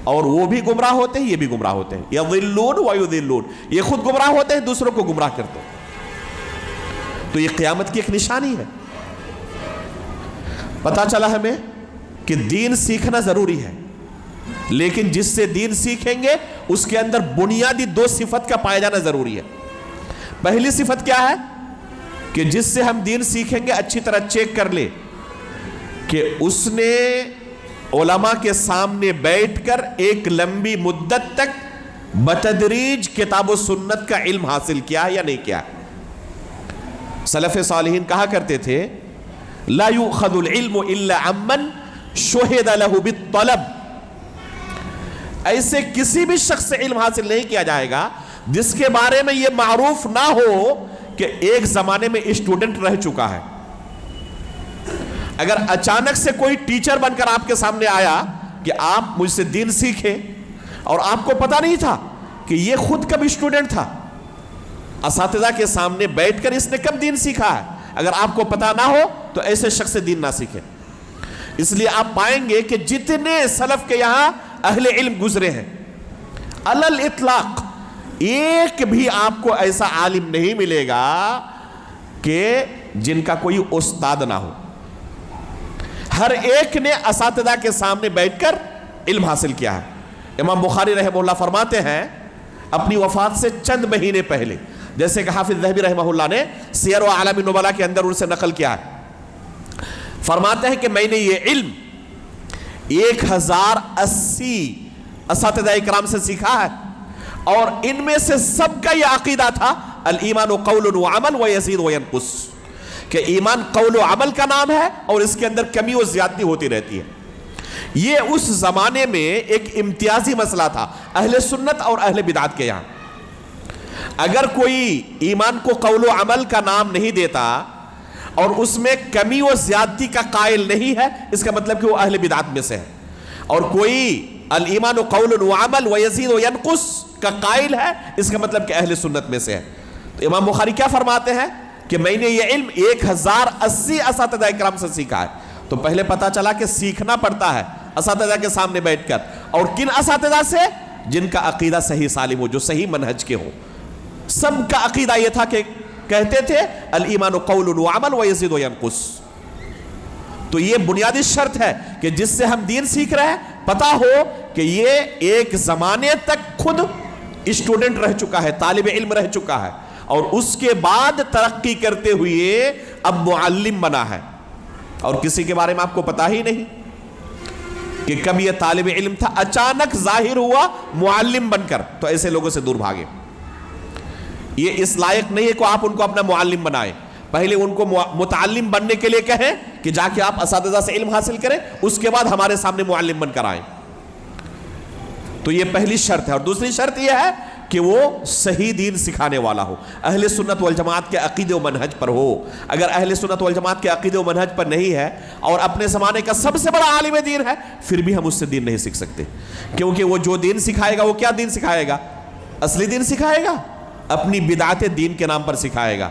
اور وہ بھی گمراہ ہوتے ہیں، یہ بھی گمراہ ہوتے ہیں۔ یضلون ویضلون، یہ خود گمراہ ہوتے ہیں، دوسروں کو گمراہ کرتے ہیں۔ تو یہ قیامت کی ایک نشانی ہے۔ پتہ چلا ہمیں کہ دین سیکھنا ضروری ہے، لیکن جس سے دین سیکھیں گے اس کے اندر بنیادی دو صفت کا پائے جانا ضروری ہے۔ پہلی صفت کیا ہے؟ کہ جس سے ہم دین سیکھیں گے اچھی طرح چیک کر لے کہ اس نے علماء کے سامنے بیٹھ کر ایک لمبی مدت تک بتدریج کتاب و سنت کا علم حاصل کیا یا نہیں کیا۔ سلف صالحین کہا کرتے تھے لا یؤخذ العلم الا عمن شہد له بالطلب، ایسے کسی بھی شخص سے علم حاصل نہیں کیا جائے گا جس کے بارے میں یہ معروف نہ ہو کہ ایک زمانے میں اسٹوڈنٹ رہ چکا ہے۔ اگر اچانک سے کوئی ٹیچر بن کر آپ کے سامنے آیا کہ آپ مجھ سے دین سیکھیں اور آپ کو پتا نہیں تھا کہ یہ خود کب اسٹوڈنٹ تھا، اساتذہ کے سامنے بیٹھ کر اس نے کب دین سیکھا ہے، اگر آپ کو پتا نہ ہو تو ایسے شخص سے دین نہ سیکھیں۔ اس لیے آپ پائیں گے کہ جتنے سلف کے یہاں اہل علم گزرے ہیں علل اطلاق ایک بھی آپ کو ایسا عالم نہیں ملے گا کہ جن کا کوئی استاد نہ ہو، ہر ایک نے اساتذہ کے سامنے بیٹھ کر علم حاصل کیا ہے۔ امام بخاری رحمہ اللہ فرماتے ہیں اپنی وفات سے چند مہینے پہلے، جیسے کہ حافظ ذہبی رحمہ اللہ نے سیر و اعلام النبلاء کے اندر ان سے نقل کیا ہے، فرماتے ہیں کہ میں نے یہ علم 1080 اساتذہ اکرام سے سیکھا ہے، اور ان میں سے سب کا یہ عقیدہ تھا الایمان قول و عمل ویزید وینقص، کہ ایمان قول و عمل کا نام ہے اور اس کے اندر کمی و زیادتی ہوتی رہتی ہے۔ یہ اس زمانے میں ایک امتیازی مسئلہ تھا اہل سنت اور اہل بدعت کے یہاں۔ اگر کوئی ایمان کو قول و عمل کا نام نہیں دیتا اور اس میں کمی و زیادتی کا قائل نہیں ہے، اس کا مطلب کہ وہ اہل بدعت میں سے ہے، اور کوئی الایمان قول و عمل ویزید وینقص کا قائل ہے، اس کا مطلب کہ اہل سنت میں سے ہے۔ تو امام بخاری کیا فرماتے ہیں کہ میں نے یہ علم 1080 اساتذہ اکرام سے سیکھا ہے۔ تو پہلے پتا چلا کہ سیکھنا پڑتا ہے اساتذہ کے سامنے بیٹھ کر، اور کن اساتذہ سے؟ جن کا عقیدہ صحیح سالم ہو، جو صحیح منہج کے ہوں۔ سب کا عقیدہ یہ تھا کہ کہتے تھے الایمان قول و عمل ویزید وینقص۔ تو یہ بنیادی شرط ہے کہ جس سے ہم دین سیکھ رہے ہیں پتا ہو کہ یہ ایک زمانے تک خود اسٹوڈنٹ رہ چکا ہے، طالب علم رہ چکا ہے، اور اس کے بعد ترقی کرتے ہوئے اب معلم بنا ہے، اور کسی کے بارے میں آپ کو پتا ہی نہیں کہ کب یہ طالب علم تھا، اچانک ظاہر ہوا معلم بن کر۔ تو ایسے لوگوں سے دور بھاگے، یہ اس لائق نہیں ہے کہ آپ ان کو اپنا معلم بنائیں۔ پہلے ان کو متعلم بننے کے لیے کہیں کہ جا کے آپ اساتذہ سے علم حاصل کریں، اس کے بعد ہمارے سامنے معلم بن کر آئیں۔ تو یہ پہلی شرط ہے، اور دوسری شرط یہ ہے کہ وہ صحیح دین سکھانے والا ہو، اہل سنت والجماعت کے عقیدے و منہج پر ہو۔ اگر اہل سنت والجماعت کے عقیدے و منہج پر نہیں ہے اور اپنے زمانے کا سب سے بڑا عالم دین ہے، پھر بھی ہم اس سے دین نہیں سیکھ سکتے، کیونکہ وہ جو دین سکھائے گا وہ کیا دین سکھائے گا؟ اصلی دین سکھائے گا، اپنی بدعت دین کے نام پر سکھائے گا۔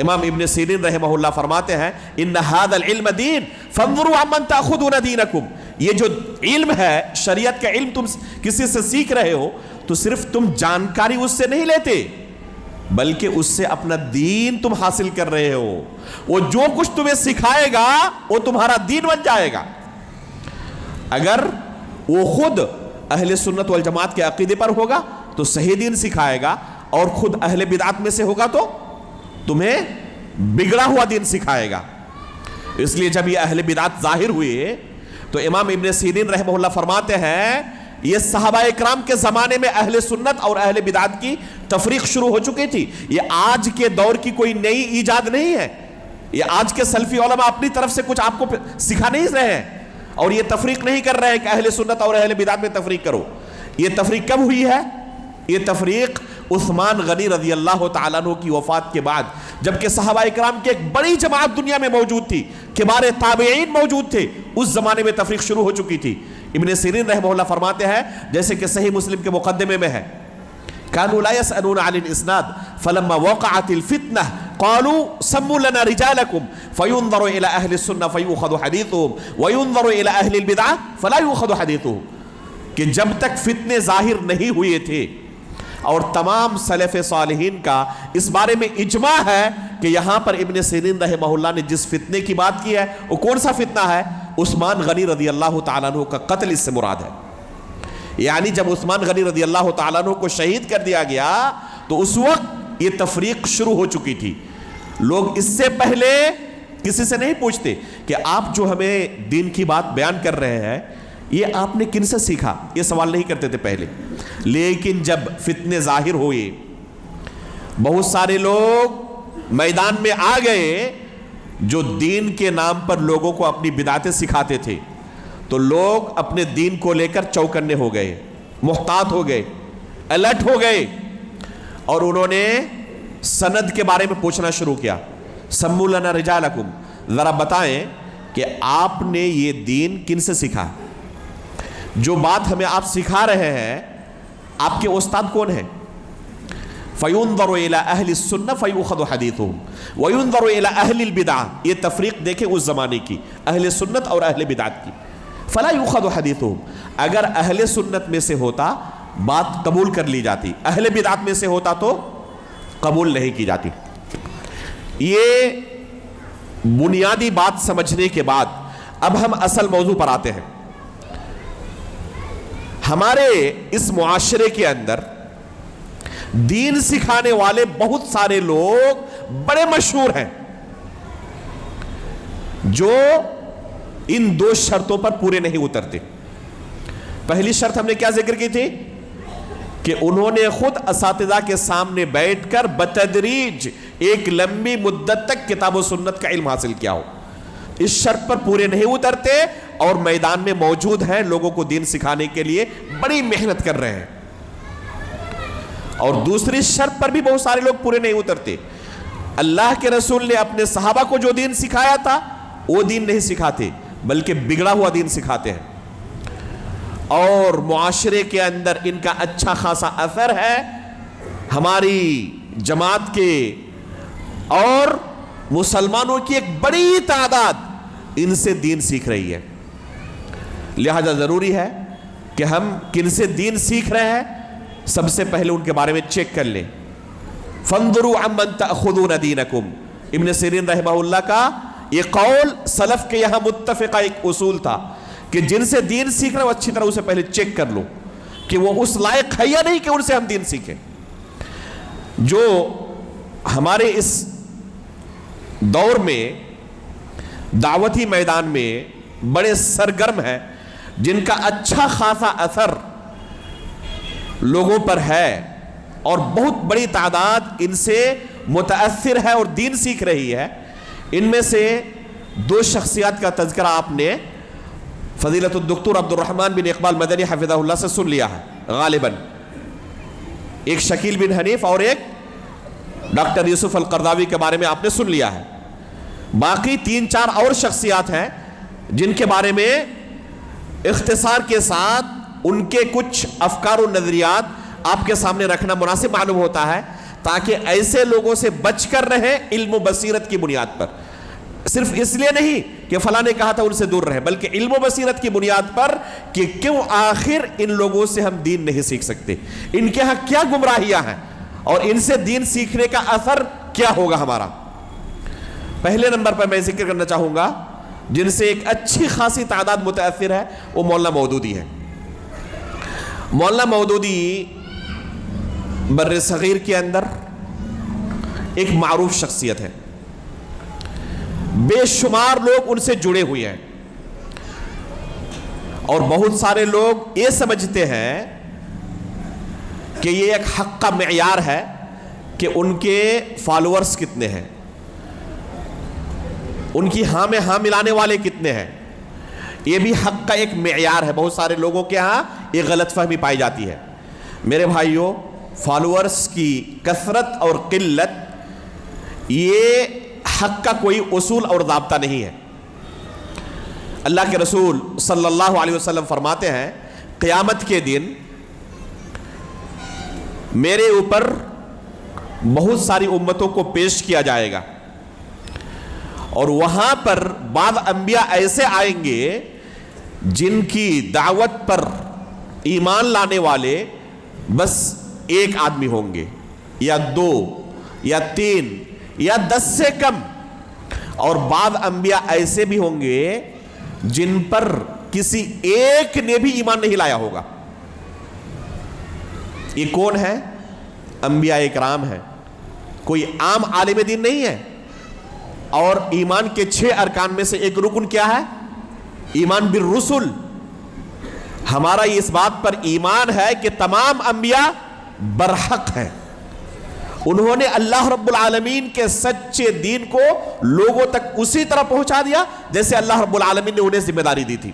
امام ابن سیرین رحمہ اللہ فرماتے ہیں ان ھذا العلم دین فانظروا عمن تاخذون دینکم، یہ جو علم ہے، شریعت کا علم، تم کسی سے سیکھ رہے ہو تو صرف تم جانکاری اس سے نہیں لیتے، بلکہ اس سے اپنا دین تم حاصل کر رہے ہو۔ وہ جو کچھ تمہیں سکھائے گا وہ تمہارا دین بن جائے گا۔ اگر وہ خود اہل سنت والجماعت کے عقیدے پر ہوگا تو صحیح دین سکھائے گا، اور خود اہل بدعت میں سے ہوگا تو تمہیں بگڑا ہوا دین سکھائے گا۔ اس لیے جب یہ اہل بدعت ظاہر ہوئے تو امام ابن سیرین رحمہ اللہ فرماتے ہیں یہ صحابہ اکرام کے زمانے میں اہل سنت اور اہل بدعت کی تفریق شروع ہو چکی تھی۔ یہ آج کے دور کی کوئی نئی ایجاد نہیں ہے، یہ آج کے سلفی علماء اپنی طرف سے کچھ آپ کو سکھا نہیں رہے ہیں، اور یہ تفریق نہیں کر رہے ہیں کہ اہل سنت اور اہل بدعت میں تفریق کرو۔ یہ تفریق کب ہوئی ہے؟ یہ تفریق عثمان غنی رضی اللہ تعالیٰ عنہ کی وفات کے بعد جبکہ صحابہ اکرام کی ایک بڑی جماعت دنیا میں موجود تھی، کبار تابعین موجود تھے، اس زمانے میں تفریق شروع ہو چکی تھی۔ ابن سیرین رحمہ اللہ فرماتے ہیں، جیسے کہ صحیح مسلم کے مقدمے میں ہے، كانوا لا يسألون عن الإسناد فلما وقعت الفتنة قالوا سموا لنا رجالكم فينظر إلى أهل السنة فيؤخذ حديثهم وينظر إلى أهل البدعة فلا يؤخذ حديثهم، کہ جب تک فتنے ظاہر نہیں ہوئے تھے، اور تمام سلف صالحین کا اس بارے میں اجماع ہے کہ یہاں پر ابن سیرین رحمہ اللہ نے جس فتنے کی بات کی ہے وہ کون سا فتنہ ہے؟ عثمان غنی رضی اللہ تعالیٰ عنہ کا قتل اس سے مراد ہے۔ یعنی جب عثمان غنی رضی اللہ تعالیٰ عنہ کو شہید کر دیا گیا تو اس وقت یہ تفریق شروع ہو چکی تھی۔ لوگ اس سے پہلے کسی سے نہیں پوچھتے کہ آپ جو ہمیں دین کی بات بیان کر رہے ہیں یہ آپ نے کن سے سیکھا، یہ سوال نہیں کرتے تھے پہلے۔ لیکن جب فتنے ظاہر ہوئے، بہت سارے لوگ میدان میں آ گئے جو دین کے نام پر لوگوں کو اپنی بدعتیں سکھاتے تھے، تو لوگ اپنے دین کو لے کر چوکنے ہو گئے، محتاط ہو گئے، الرٹ ہو گئے، اور انہوں نے سند کے بارے میں پوچھنا شروع کیا۔ سموا لنا رجالکم، ذرا بتائیں کہ آپ نے یہ دین کن سے سیکھا؟ جو بات ہمیں آپ سکھا رہے ہیں آپ کے استاد کون ہیں؟ فَيُنظَرُ إِلَىٰ أَهْلِ السُّنَّةِ فَيُؤْخَذُ حَدِيثُهُمْ وَيُنظَرُ إِلَىٰ أَهْلِ الْبِدْعَةِ، یہ تفریق دیکھیں اس زمانے کی، اہل سنت اور اہل بدعت کی۔ فَلَا يُؤْخَذُ حَدِيثُهُمْ، اگر اہل سنت میں سے ہوتا بات قبول کر لی جاتی، اہل بدعت میں سے ہوتا تو قبول نہیں کی جاتی۔ یہ بنیادی بات سمجھنے کے بعد اب ہم اصل موضوع پر آتے ہیں۔ ہمارے اس معاشرے کے اندر دین سکھانے والے بہت سارے لوگ بڑے مشہور ہیں جو ان دو شرطوں پر پورے نہیں اترتے۔ پہلی شرط ہم نے کیا ذکر کی تھی کہ انہوں نے خود اساتذہ کے سامنے بیٹھ کر بتدریج ایک لمبی مدت تک کتاب و سنت کا علم حاصل کیا ہو۔ اس شرط پر پورے نہیں اترتے اور میدان میں موجود ہیں، لوگوں کو دین سکھانے کے لیے بڑی محنت کر رہے ہیں۔ اور دوسری شرط پر بھی بہت سارے لوگ پورے نہیں اترتے۔ اللہ کے رسول نے اپنے صحابہ کو جو دین سکھایا تھا وہ دین نہیں سکھاتے، بلکہ بگڑا ہوا دین سکھاتے ہیں، اور معاشرے کے اندر ان کا اچھا خاصا اثر ہے۔ ہماری جماعت کے اور مسلمانوں کی ایک بڑی تعداد ان سے دین سیکھ رہی ہے۔ لہذا ضروری ہے کہ ہم کن سے دین سیکھ رہے ہیں سب سے پہلے ان کے بارے میں چیک کر لیں۔ فانظروا عمن تأخذون دینکم، ابن سیرین رحمہ اللہ کا یہ قول سلف کے یہاں متفقہ ایک اصول تھا کہ جن سے دین سیکھ رہے ہیں وہ اچھی طرح اسے پہلے چیک کر لو کہ وہ اس لائق ہے یا نہیں کہ ان سے ہم دین سیکھیں۔ جو ہمارے اس دور میں دعوتی میدان میں بڑے سرگرم ہیں، جن کا اچھا خاصا اثر لوگوں پر ہے اور بہت بڑی تعداد ان سے متاثر ہے اور دین سیکھ رہی ہے، ان میں سے دو شخصیات کا تذکرہ آپ نے فضیلت الدکتور عبد الرحمن بن اقبال مدنی حفظہ اللہ سے سن لیا ہے غالباً۔ ایک شکیل بن حنیف اور ایک ڈاکٹر یوسف القرضاوی کے بارے میں آپ نے سن لیا ہے۔ باقی 3-4 اور شخصیات ہیں جن کے بارے میں اختصار کے ساتھ ان کے کچھ افکار و نظریات آپ کے سامنے رکھنا مناسب معلوم ہوتا ہے، تاکہ ایسے لوگوں سے بچ کر رہیں علم و بصیرت کی بنیاد پر۔ صرف اس لیے نہیں کہ فلاں نے کہا تھا ان سے دور رہے، بلکہ علم و بصیرت کی بنیاد پر کہ کیوں آخر ان لوگوں سے ہم دین نہیں سیکھ سکتے، ان کے ہاں کیا گمراہیاں ہیں اور ان سے دین سیکھنے کا اثر کیا ہوگا ہمارا۔ پہلے نمبر پر میں ذکر کرنا چاہوں گا جن سے ایک اچھی خاصی تعداد متاثر ہے، وہ مولانا مودودی ہے۔ مولانا مودودی بر صغیر کے اندر ایک معروف شخصیت ہے، بے شمار لوگ ان سے جڑے ہوئے ہیں، اور بہت سارے لوگ یہ سمجھتے ہیں کہ یہ ایک حق کا معیار ہے کہ ان کے فالوورز کتنے ہیں، ان کی ہاں میں ہاں ملانے والے کتنے ہیں، یہ بھی حق کا ایک معیار ہے۔ بہت سارے لوگوں کے ہاں یہ غلط فہمی پائی جاتی ہے۔ میرے بھائیوں، فالوورز کی کثرت اور قلت یہ حق کا کوئی اصول اور ضابطہ نہیں ہے۔ اللہ کے رسول صلی اللہ علیہ وسلم فرماتے ہیں قیامت کے دن میرے اوپر بہت ساری امتوں کو پیش کیا جائے گا، اور وہاں پر بعض انبیاء ایسے آئیں گے جن کی دعوت پر ایمان لانے والے بس ایک آدمی ہوں گے، یا 2 یا 3 یا 10 سے کم، اور بعض انبیاء ایسے بھی ہوں گے جن پر کسی ایک نے بھی ایمان نہیں لایا ہوگا۔ یہ کون ہے؟ انبیاء اکرام ہے، کوئی عام عالم دین نہیں ہے۔ اور ایمان کے 6 ارکان میں سے ایک رکن کیا ہے؟ ایمان بالرسل۔ ہمارا اس بات پر ایمان ہے کہ تمام انبیاء برحق ہیں، انہوں نے اللہ رب العالمین کے سچے دین کو لوگوں تک اسی طرح پہنچا دیا جیسے اللہ رب العالمین نے انہیں ذمہ داری دی تھی۔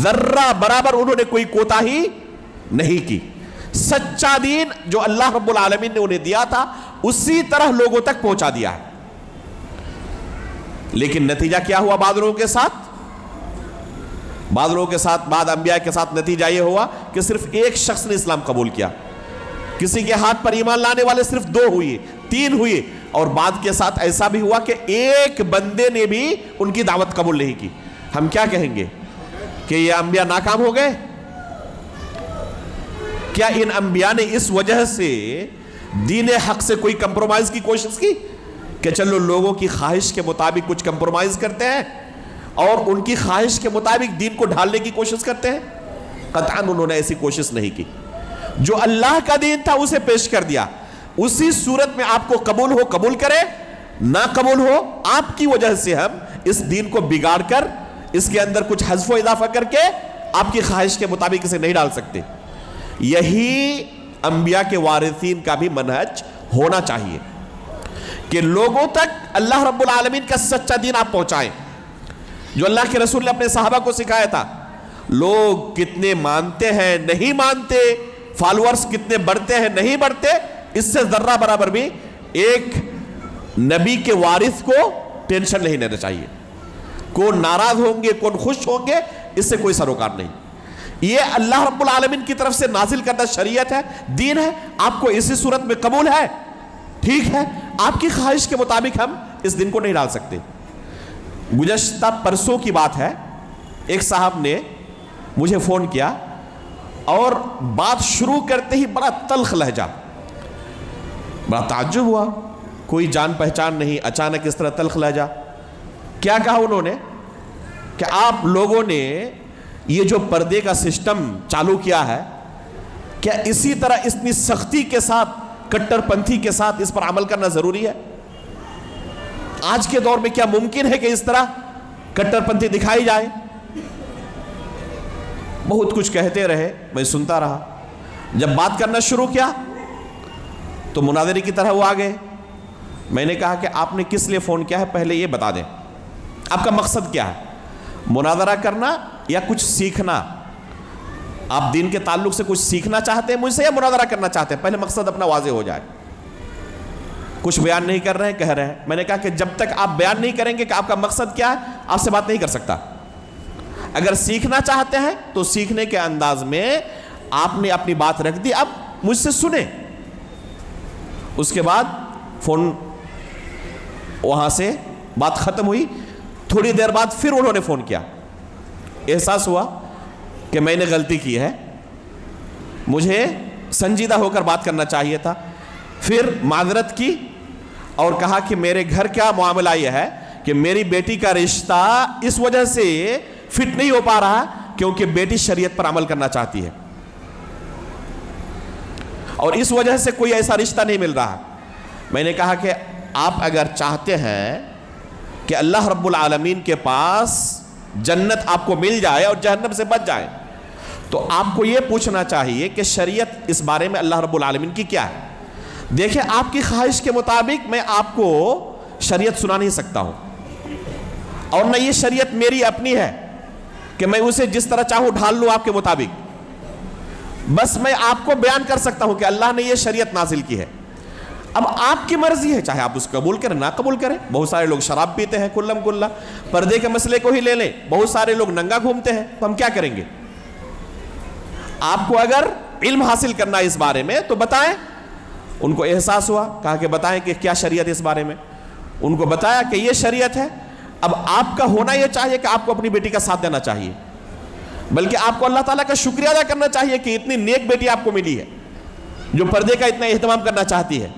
ذرہ برابر انہوں نے کوئی کوتاہی نہیں کی، سچا دین جو اللہ رب العالمین نے انہیں دیا تھا اسی طرح لوگوں تک پہنچا دیا ہے۔ لیکن نتیجہ کیا ہوا بعض لوگوں کے ساتھ؟ بعض انبیاء کے ساتھ نتیجہ یہ ہوا کہ صرف ایک شخص نے اسلام قبول کیا، کسی کے ہاتھ پر ایمان لانے والے صرف 2 ہوئے، 3 ہوئے، اور بعض کے ساتھ ایسا بھی ہوا کہ ایک بندے نے بھی ان کی دعوت قبول نہیں کی۔ ہم کیا کہیں گے کہ یہ انبیاء ناکام ہو گئے؟ کیا ان انبیاء نے اس وجہ سے دین حق سے کوئی کمپرومائز کی کوشش کی کہ چلو لوگوں کی خواہش کے مطابق کچھ کمپرومائز کرتے ہیں اور ان کی خواہش کے مطابق دین کو ڈھالنے کی کوشش کرتے ہیں؟ قطعاً انہوں نے ایسی کوشش نہیں کی۔ جو اللہ کا دین تھا اسے پیش کر دیا، اسی صورت میں آپ کو قبول ہو قبول کرے، نہ قبول ہو آپ کی وجہ سے ہم اس دین کو بگاڑ کر اس کے اندر کچھ حذف و اضافہ کر کے آپ کی خواہش کے مطابق اسے نہیں ڈال سکتے۔ یہی انبیاء کے وارثین کا بھی منہج ہونا چاہیے کہ لوگوں تک اللہ رب العالمین کا سچا دین آپ پہنچائیں، جو اللہ کے رسول نے اپنے صحابہ کو سکھایا تھا۔ لوگ کتنے مانتے ہیں نہیں مانتے، فالورز کتنے بڑھتے ہیں نہیں بڑھتے، اس سے ذرہ برابر بھی ایک نبی کے وارث کو ٹینشن نہیں لینا چاہیے۔ کون ناراض ہوں گے کون خوش ہوں گے اس سے کوئی سروکار نہیں۔ یہ اللہ رب العالمین کی طرف سے نازل کردہ شریعت ہے، دین ہے، آپ کو اسی صورت میں قبول ہے، ٹھیک ہے، آپ کی خواہش کے مطابق ہم اس دن کو نہیں ڈال سکتے۔ گزشتہ پرسوں کی بات ہے، ایک صاحب نے مجھے فون کیا اور بات شروع کرتے ہی بڑا تلخ لہجہ، بڑا تعجب ہوا، کوئی جان پہچان نہیں، اچانک اس طرح تلخ لہجہ۔ کیا کہا انہوں نے کہ آپ لوگوں نے یہ جو پردے کا سسٹم چالو کیا ہے، کیا اسی طرح اتنی سختی کے ساتھ کٹر پنتھی کے ساتھ اس پر عمل کرنا ضروری ہے؟ آج کے دور میں کیا ممکن ہے کہ اس طرح کٹر پنتھی دکھائی جائے؟ بہت کچھ کہتے رہے، میں سنتا رہا۔ جب بات کرنا شروع کیا تو مناظرے کی طرح وہ آ گئے۔ میں نے کہا کہ آپ نے کس لیے فون کیا ہے پہلے یہ بتا دیں، آپ کا مقصد کیا ہے؟ مناظرہ کرنا یا کچھ سیکھنا؟ آپ دین کے تعلق سے کچھ سیکھنا چاہتے ہیں مجھ سے یا مناظرہ کرنا چاہتے ہیں؟ پہلے مقصد اپنا واضح ہو جائے۔ کچھ بیان نہیں کر رہے ہیں، کہہ رہے ہیں۔ میں نے کہا کہ جب تک آپ بیان نہیں کریں گے کہ آپ کا مقصد کیا ہے، آپ سے بات نہیں کر سکتا۔ اگر سیکھنا چاہتے ہیں تو سیکھنے کے انداز میں آپ نے اپنی بات رکھ دی، اب مجھ سے سنیں۔ اس کے بعد فون وہاں سے بات ختم ہوئی، تھوڑی دیر بعد پھر انہوں نے فون کیا۔ احساس ہوا کہ میں نے غلطی کی ہے، مجھے سنجیدہ ہو کر بات کرنا چاہیے تھا۔ پھر معذرت کی اور کہا کہ میرے گھر کا معاملہ یہ ہے کہ میری بیٹی کا رشتہ اس وجہ سے فٹ نہیں ہو پا رہا کیونکہ بیٹی شریعت پر عمل کرنا چاہتی ہے، اور اس وجہ سے کوئی ایسا رشتہ نہیں مل رہا۔ میں نے کہا کہ آپ اگر چاہتے ہیں کہ اللہ رب العالمین کے پاس جنت آپ کو مل جائے اور جہنم سے بچ جائے تو آپ کو یہ پوچھنا چاہیے کہ شریعت اس بارے میں اللہ رب العالمین کی کیا ہے۔ دیکھیں، آپ کی خواہش کے مطابق میں آپ کو شریعت سنا نہیں سکتا ہوں، اور نہ یہ شریعت میری اپنی ہے کہ میں اسے جس طرح چاہوں ڈھال لوں آپ کے مطابق۔ بس میں آپ کو بیان کر سکتا ہوں کہ اللہ نے یہ شریعت نازل کی ہے، اب آپ کی مرضی ہے، چاہے آپ اس کو قبول کریں نہ قبول کریں. بہت سارے لوگ شراب پیتے ہیں کلم کلا، پردے کے مسئلے کو ہی لے لیں، بہت سارے لوگ ننگا گھومتے ہیں، تو ہم کیا کریں گے؟ آپ کو اگر علم حاصل کرنا ہے اس بارے میں تو بتائیں. ان کو احساس ہوا، کہا کہ بتائیں کہ کیا شریعت اس بارے میں. ان کو بتایا کہ یہ شریعت ہے. اب آپ کا ہونا یہ چاہیے کہ آپ کو اپنی بیٹی کا ساتھ دینا چاہیے، بلکہ آپ کو اللہ تعالیٰ کا شکریہ ادا کرنا چاہیے کہ اتنی نیک بیٹی آپ کو ملی ہے جو پردے کا اتنا اہتمام کرنا چاہتی ہے،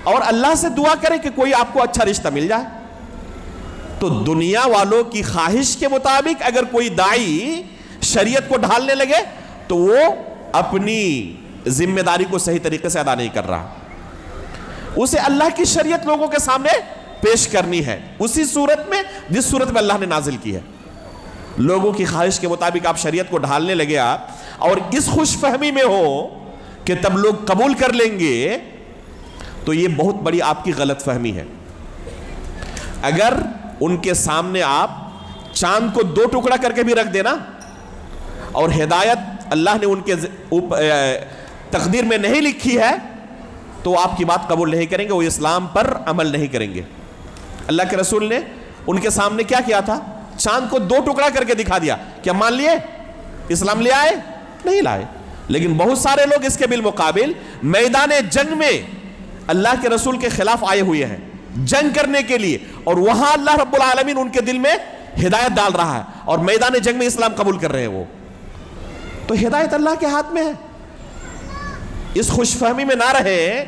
اور اللہ سے دعا کریں کہ کوئی آپ کو اچھا رشتہ مل جائے. تو دنیا والوں کی خواہش کے مطابق اگر کوئی داعی شریعت کو ڈھالنے لگے تو وہ اپنی ذمہ داری کو صحیح طریقے سے ادا نہیں کر رہا. اسے اللہ کی شریعت لوگوں کے سامنے پیش کرنی ہے اسی صورت میں جس صورت میں اللہ نے نازل کی ہے. لوگوں کی خواہش کے مطابق آپ شریعت کو ڈھالنے لگے اور اس خوش فہمی میں ہو کہ تب لوگ قبول کر لیں گے، تو یہ بہت بڑی آپ کی غلط فہمی ہے. اگر ان کے سامنے آپ چاند کو 2 ٹکڑا کر کے بھی رکھ دینا اور ہدایت اللہ نے ان کے تقدیر میں نہیں لکھی ہے تو آپ کی بات قبول نہیں کریں گے، وہ اسلام پر عمل نہیں کریں گے. اللہ کے رسول نے ان کے سامنے کیا کیا تھا؟ چاند کو 2 ٹکڑا کر کے دکھا دیا. کیا مان لیے؟ اسلام لے آئے؟ نہیں لائے. لیکن بہت سارے لوگ اس کے بالمقابل میدان جنگ میں اللہ کے رسول کے خلاف آئے ہوئے ہیں جنگ کرنے کے لیے، اور وہاں اللہ رب العالمین ان کے دل میں ہدایت ڈال رہا ہے اور میدان جنگ میں اسلام قبول کر رہے ہیں. وہ تو ہدایت اللہ کے ہاتھ میں ہے. اس خوش فہمی میں نہ رہے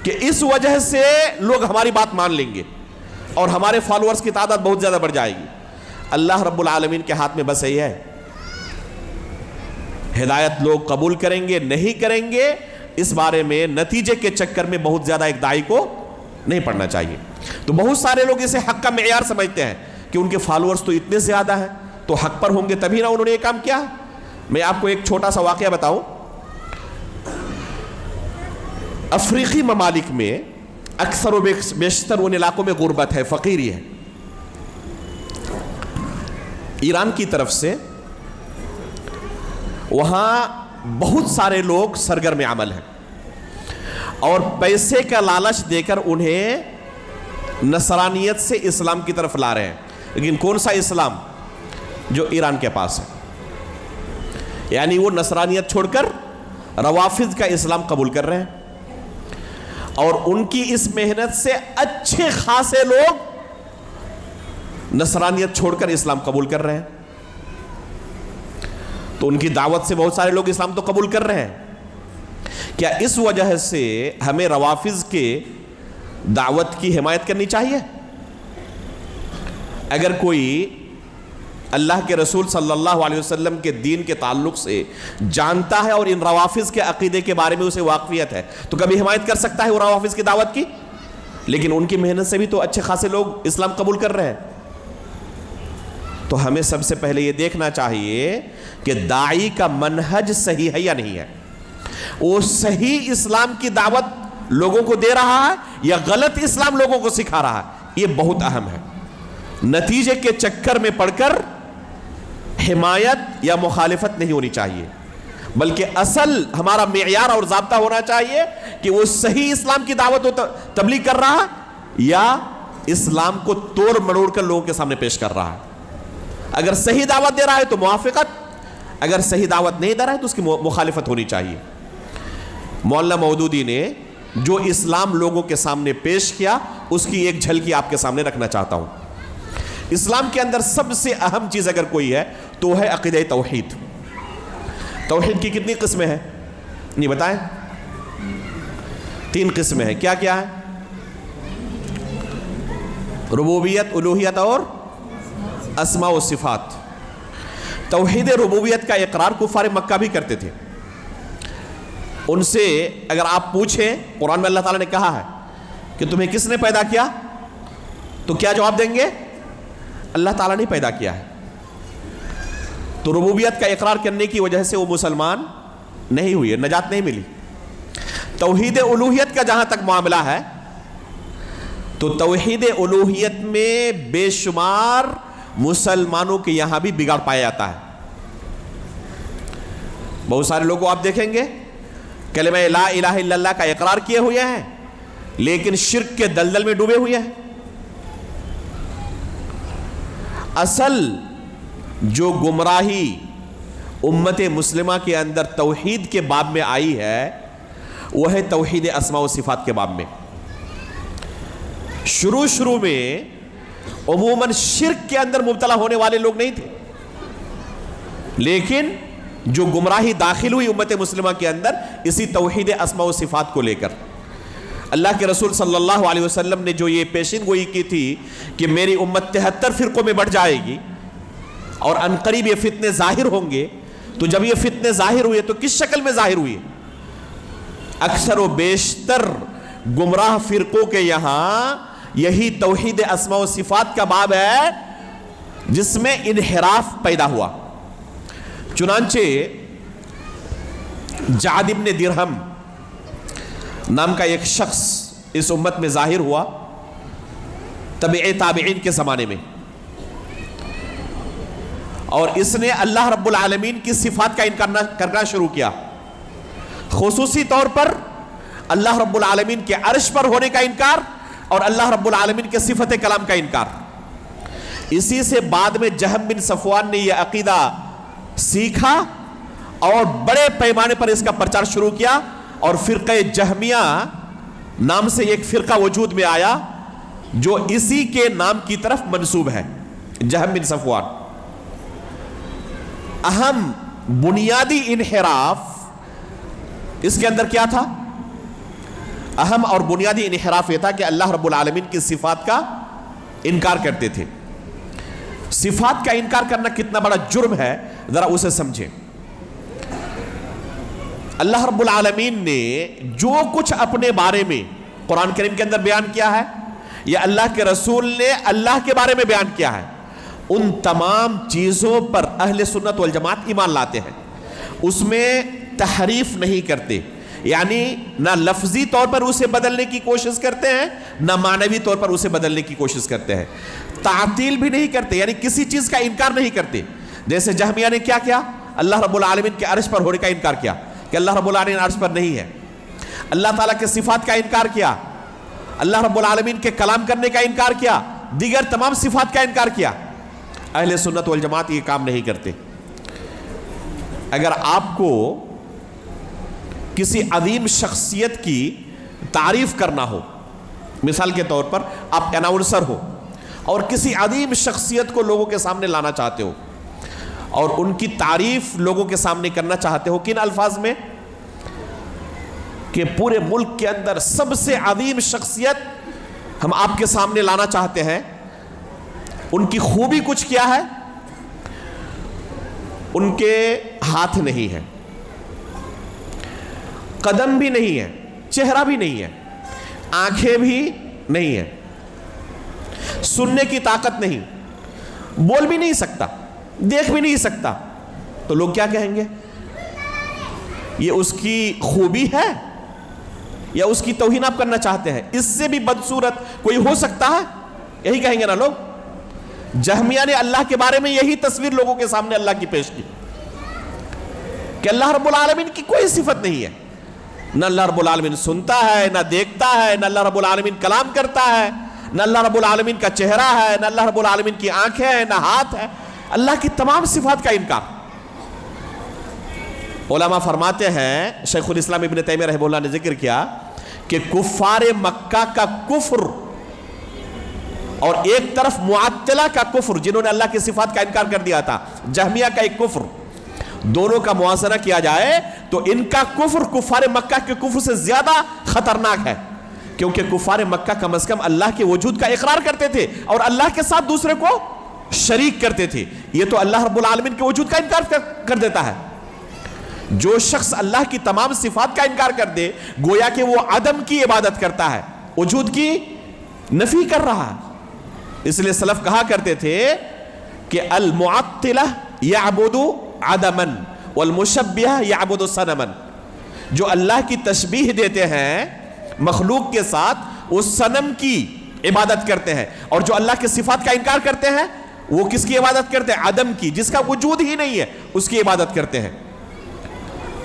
کہ اس وجہ سے لوگ ہماری بات مان لیں گے اور ہمارے فالوورز کی تعداد بہت زیادہ بڑھ جائے گی. اللہ رب العالمین کے ہاتھ میں بس یہی ہے، ہدایت لوگ قبول کریں گے نہیں کریں گے اس بارے میں نتیجے کے چکر میں بہت زیادہ ایک داعی کو نہیں پڑھنا چاہیے. تو بہت سارے لوگ اسے حق کا معیار سمجھتے ہیں کہ ان کے فالوورز تو اتنے زیادہ ہیں تو حق پر ہوں گے تبھی نہ انہوں نے یہ کام کیا. میں آپ کو ایک چھوٹا سا واقعہ بتاؤں. افریقی ممالک میں اکثر و بیشتر ان علاقوں میں غربت ہے، فقیری ہے. ایران کی طرف سے وہاں بہت سارے لوگ سرگرم عمل ہیں اور پیسے کا لالچ دے کر انہیں نصرانیت سے اسلام کی طرف لا رہے ہیں. لیکن کون سا اسلام؟ جو ایران کے پاس ہے. یعنی وہ نصرانیت چھوڑ کر روافض کا اسلام قبول کر رہے ہیں، اور ان کی اس محنت سے اچھے خاصے لوگ نصرانیت چھوڑ کر اسلام قبول کر رہے ہیں. تو ان کی دعوت سے بہت سارے لوگ اسلام تو قبول کر رہے ہیں. کیا اس وجہ سے ہمیں روافض کے دعوت کی حمایت کرنی چاہیے؟ اگر کوئی اللہ کے رسول صلی اللہ علیہ وسلم کے دین کے تعلق سے جانتا ہے اور ان روافض کے عقیدے کے بارے میں اسے واقفیت ہے تو کبھی حمایت کر سکتا ہے وہ روافض کی دعوت کی؟ لیکن ان کی محنت سے بھی تو اچھے خاصے لوگ اسلام قبول کر رہے ہیں. تو ہمیں سب سے پہلے یہ دیکھنا چاہیے کہ داعی کا منہج صحیح ہے یا نہیں ہے، وہ صحیح اسلام کی دعوت لوگوں کو دے رہا ہے یا غلط اسلام لوگوں کو سکھا رہا ہے. یہ بہت اہم ہے. نتیجے کے چکر میں پڑھ کر حمایت یا مخالفت نہیں ہونی چاہیے، بلکہ اصل ہمارا معیار اور ضابطہ ہونا چاہیے کہ وہ صحیح اسلام کی دعوت و تبلیغ کر رہا ہے یا اسلام کو توڑ مڑوڑ کر لوگوں کے سامنے پیش کر رہا ہے. اگر صحیح دعوت دے رہا ہے تو موافقت، اگر صحیح دعوت نہیں دے رہا ہے تو اس کی مخالفت ہونی چاہیے. مولانا مودودی نے جو اسلام لوگوں کے سامنے پیش کیا اس کی ایک جھلکی آپ کے سامنے رکھنا چاہتا ہوں. اسلام کے اندر سب سے اہم چیز اگر کوئی ہے تو ہے عقیدہ توحید. توحید کی کتنی قسمیں ہیں؟ نہیں بتائیں؟ 3 قسمیں ہیں. کیا کیا ہے؟ ربوبیت، الوہیت اور اسماء و صفات. توحید ربوبیت کا اقرار کفار مکہ بھی کرتے تھے. ان سے اگر آپ پوچھیں قرآن میں اللہ تعالیٰ نے کہا ہے کہ تمہیں کس نے پیدا کیا تو کیا جواب دیں گے؟ اللہ تعالیٰ نے پیدا کیا ہے. تو ربوبیت کا اقرار کرنے کی وجہ سے وہ مسلمان نہیں ہوئے، نجات نہیں ملی. توحید الوہیت کا جہاں تک معاملہ ہے تو توحید الوہیت میں بے شمار مسلمانوں کے یہاں بھی بگاڑ پایا جاتا ہے. بہت سارے لوگوں کو آپ دیکھیں گے کلمہ لا الہ الا اللہ کا اقرار کیے ہوئے ہیں لیکن شرک کے دلدل میں ڈوبے ہوئے ہیں۔ اصل جو گمراہی امت مسلمہ کے اندر توحید کے باب میں آئی ہے وہ ہے توحید اسماء و صفات کے باب میں۔ شروع میں عموماً شرک کے اندر مبتلا ہونے والے لوگ نہیں تھے، لیکن جو گمراہی داخل ہوئی امت مسلمہ کے اندر اسی توحید اسماء و صفات کو لے کر، اللہ کے رسول صلی اللہ علیہ وسلم نے جو یہ پیشین گوئی کی تھی کہ میری امت 73 فرقوں میں بڑھ جائے گی اور عنقریب یہ فتنے ظاہر ہوں گے، تو جب یہ فتنے ظاہر ہوئے تو کس شکل میں ظاہر ہوئے؟ اکثر و بیشتر گمراہ فرقوں کے یہاں یہی توحید اسماء و صفات کا باب ہے جس میں انحراف پیدا ہوا۔ چنانچہ جعد بن درہم نام کا ایک شخص اس امت میں ظاہر ہوا تابعی تابعین کے زمانے میں، اور اس نے اللہ رب العالمین کی صفات کا انکار کرنا شروع کیا، خصوصی طور پر اللہ رب العالمین کے عرش پر ہونے کا انکار اور اللہ رب العالمین کے صفت کلام کا انکار۔ اسی سے بعد میں جہم بن صفوان نے یہ عقیدہ سیکھا اور بڑے پیمانے پر اس کا پرچار شروع کیا، اور فرقہ جہمیہ نام سے ایک فرقہ وجود میں آیا جو اسی کے نام کی طرف منسوب ہے، جہم بن صفوان۔ اہم بنیادی انحراف اس کے اندر کیا تھا؟ اہم اور بنیادی انحراف یہ تھا کہ اللہ رب العالمین کی صفات کا انکار کرتے تھے۔ صفات کا انکار کرنا کتنا بڑا جرم ہے ذرا اسے سمجھیں۔ اللہ رب العالمین نے جو کچھ اپنے بارے میں قرآن کریم کے اندر بیان کیا ہے یا اللہ کے رسول نے اللہ کے بارے میں بیان کیا ہے، ان تمام چیزوں پر اہل سنت والجماعت ایمان لاتے ہیں، اس میں تحریف نہیں کرتے، یعنی نہ لفظی طور پر اسے بدلنے کی کوشش کرتے ہیں نہ معنوی طور پر اسے بدلنے کی کوشش کرتے ہیں، تعطیل بھی نہیں کرتے، یعنی کسی چیز کا انکار نہیں کرتے۔ جیسے جہمیہ نے کیا کیا؟ اللہ رب العالمین کے عرش پر ہونے کا انکار کیا کہ اللہ رب العالمین عرش پر نہیں ہے، اللہ تعالیٰ کے صفات کا انکار کیا، اللہ رب العالمین کے کلام کرنے کا انکار کیا، دیگر تمام صفات کا انکار کیا۔ اہل سنت والجماعت یہ کام نہیں کرتے۔ اگر آپ کو کسی عظیم شخصیت کی تعریف کرنا ہو، مثال کے طور پر آپ اناؤنسر ہو اور کسی عظیم شخصیت کو لوگوں کے سامنے لانا چاہتے ہو اور ان کی تعریف لوگوں کے سامنے کرنا چاہتے ہو، کن الفاظ میں؟ کہ پورے ملک کے اندر سب سے عظیم شخصیت ہم آپ کے سامنے لانا چاہتے ہیں، ان کی خوبی کچھ کیا ہے؟ ان کے ہاتھ نہیں ہے، قدم بھی نہیں ہے، چہرہ بھی نہیں ہے، آنکھیں بھی نہیں ہے، سننے کی طاقت نہیں، بول بھی نہیں سکتا، دیکھ بھی نہیں سکتا، تو لوگ کیا کہیں گے؟ یہ اس کی خوبی ہے یا اس کی توہین آپ کرنا چاہتے ہیں؟ اس سے بھی بدصورت کوئی ہو سکتا ہے؟ یہی کہیں گے نا لوگ۔ جہمیہ نے اللہ کے بارے میں یہی تصویر لوگوں کے سامنے اللہ کی پیش کی کہ اللہ رب العالمین کی کوئی صفت نہیں ہے، نہ اللہ رب العالمین سنتا ہے، نہ دیکھتا ہے، نہ اللہ رب العالمین کلام کرتا ہے، نہ اللہ رب العالمین کا چہرہ ہے، نہ اللہ رب العالمین کی آنکھیں ہیں، نہ ہاتھ ہے، اللہ کی تمام صفات کا انکار۔ علماء فرماتے ہیں، شیخ الاسلام ابن تیمیہ رحمہ اللہ نے ذکر کیا کہ کفار مکہ کا کفر اور ایک طرف معطلہ کا کفر جنہوں نے اللہ کی صفات کا انکار کر دیا تھا، جہمیہ کا ایک کفر، دونوں کا موازنہ کیا جائے تو ان کا کفر کفار مکہ کے کفر سے زیادہ خطرناک ہے، کیونکہ کفار مکہ کم از کم اللہ کے وجود کا اقرار کرتے تھے اور اللہ کے ساتھ دوسرے کو شریک کرتے تھے، یہ تو اللہ رب العالمین کے وجود کا انکار کر دیتا ہے۔ جو شخص اللہ کی تمام صفات کا انکار کر دے گویا کہ وہ عدم کی عبادت کرتا ہے، وجود کی نفی کر رہا ہے۔ اس لیے سلف کہا کرتے تھے کہ المعطلہ یعبد عدما والمشبہہ یعبد صنما، جو اللہ کی تشبیہ دیتے ہیں مخلوق کے ساتھ وہ صنم کی عبادت کرتے ہیں، اور جو اللہ کی صفات کا انکار کرتے ہیں وہ کس کی عبادت کرتے ہیں؟ عدم کی، جس کا وجود ہی نہیں ہے اس کی عبادت کرتے ہیں۔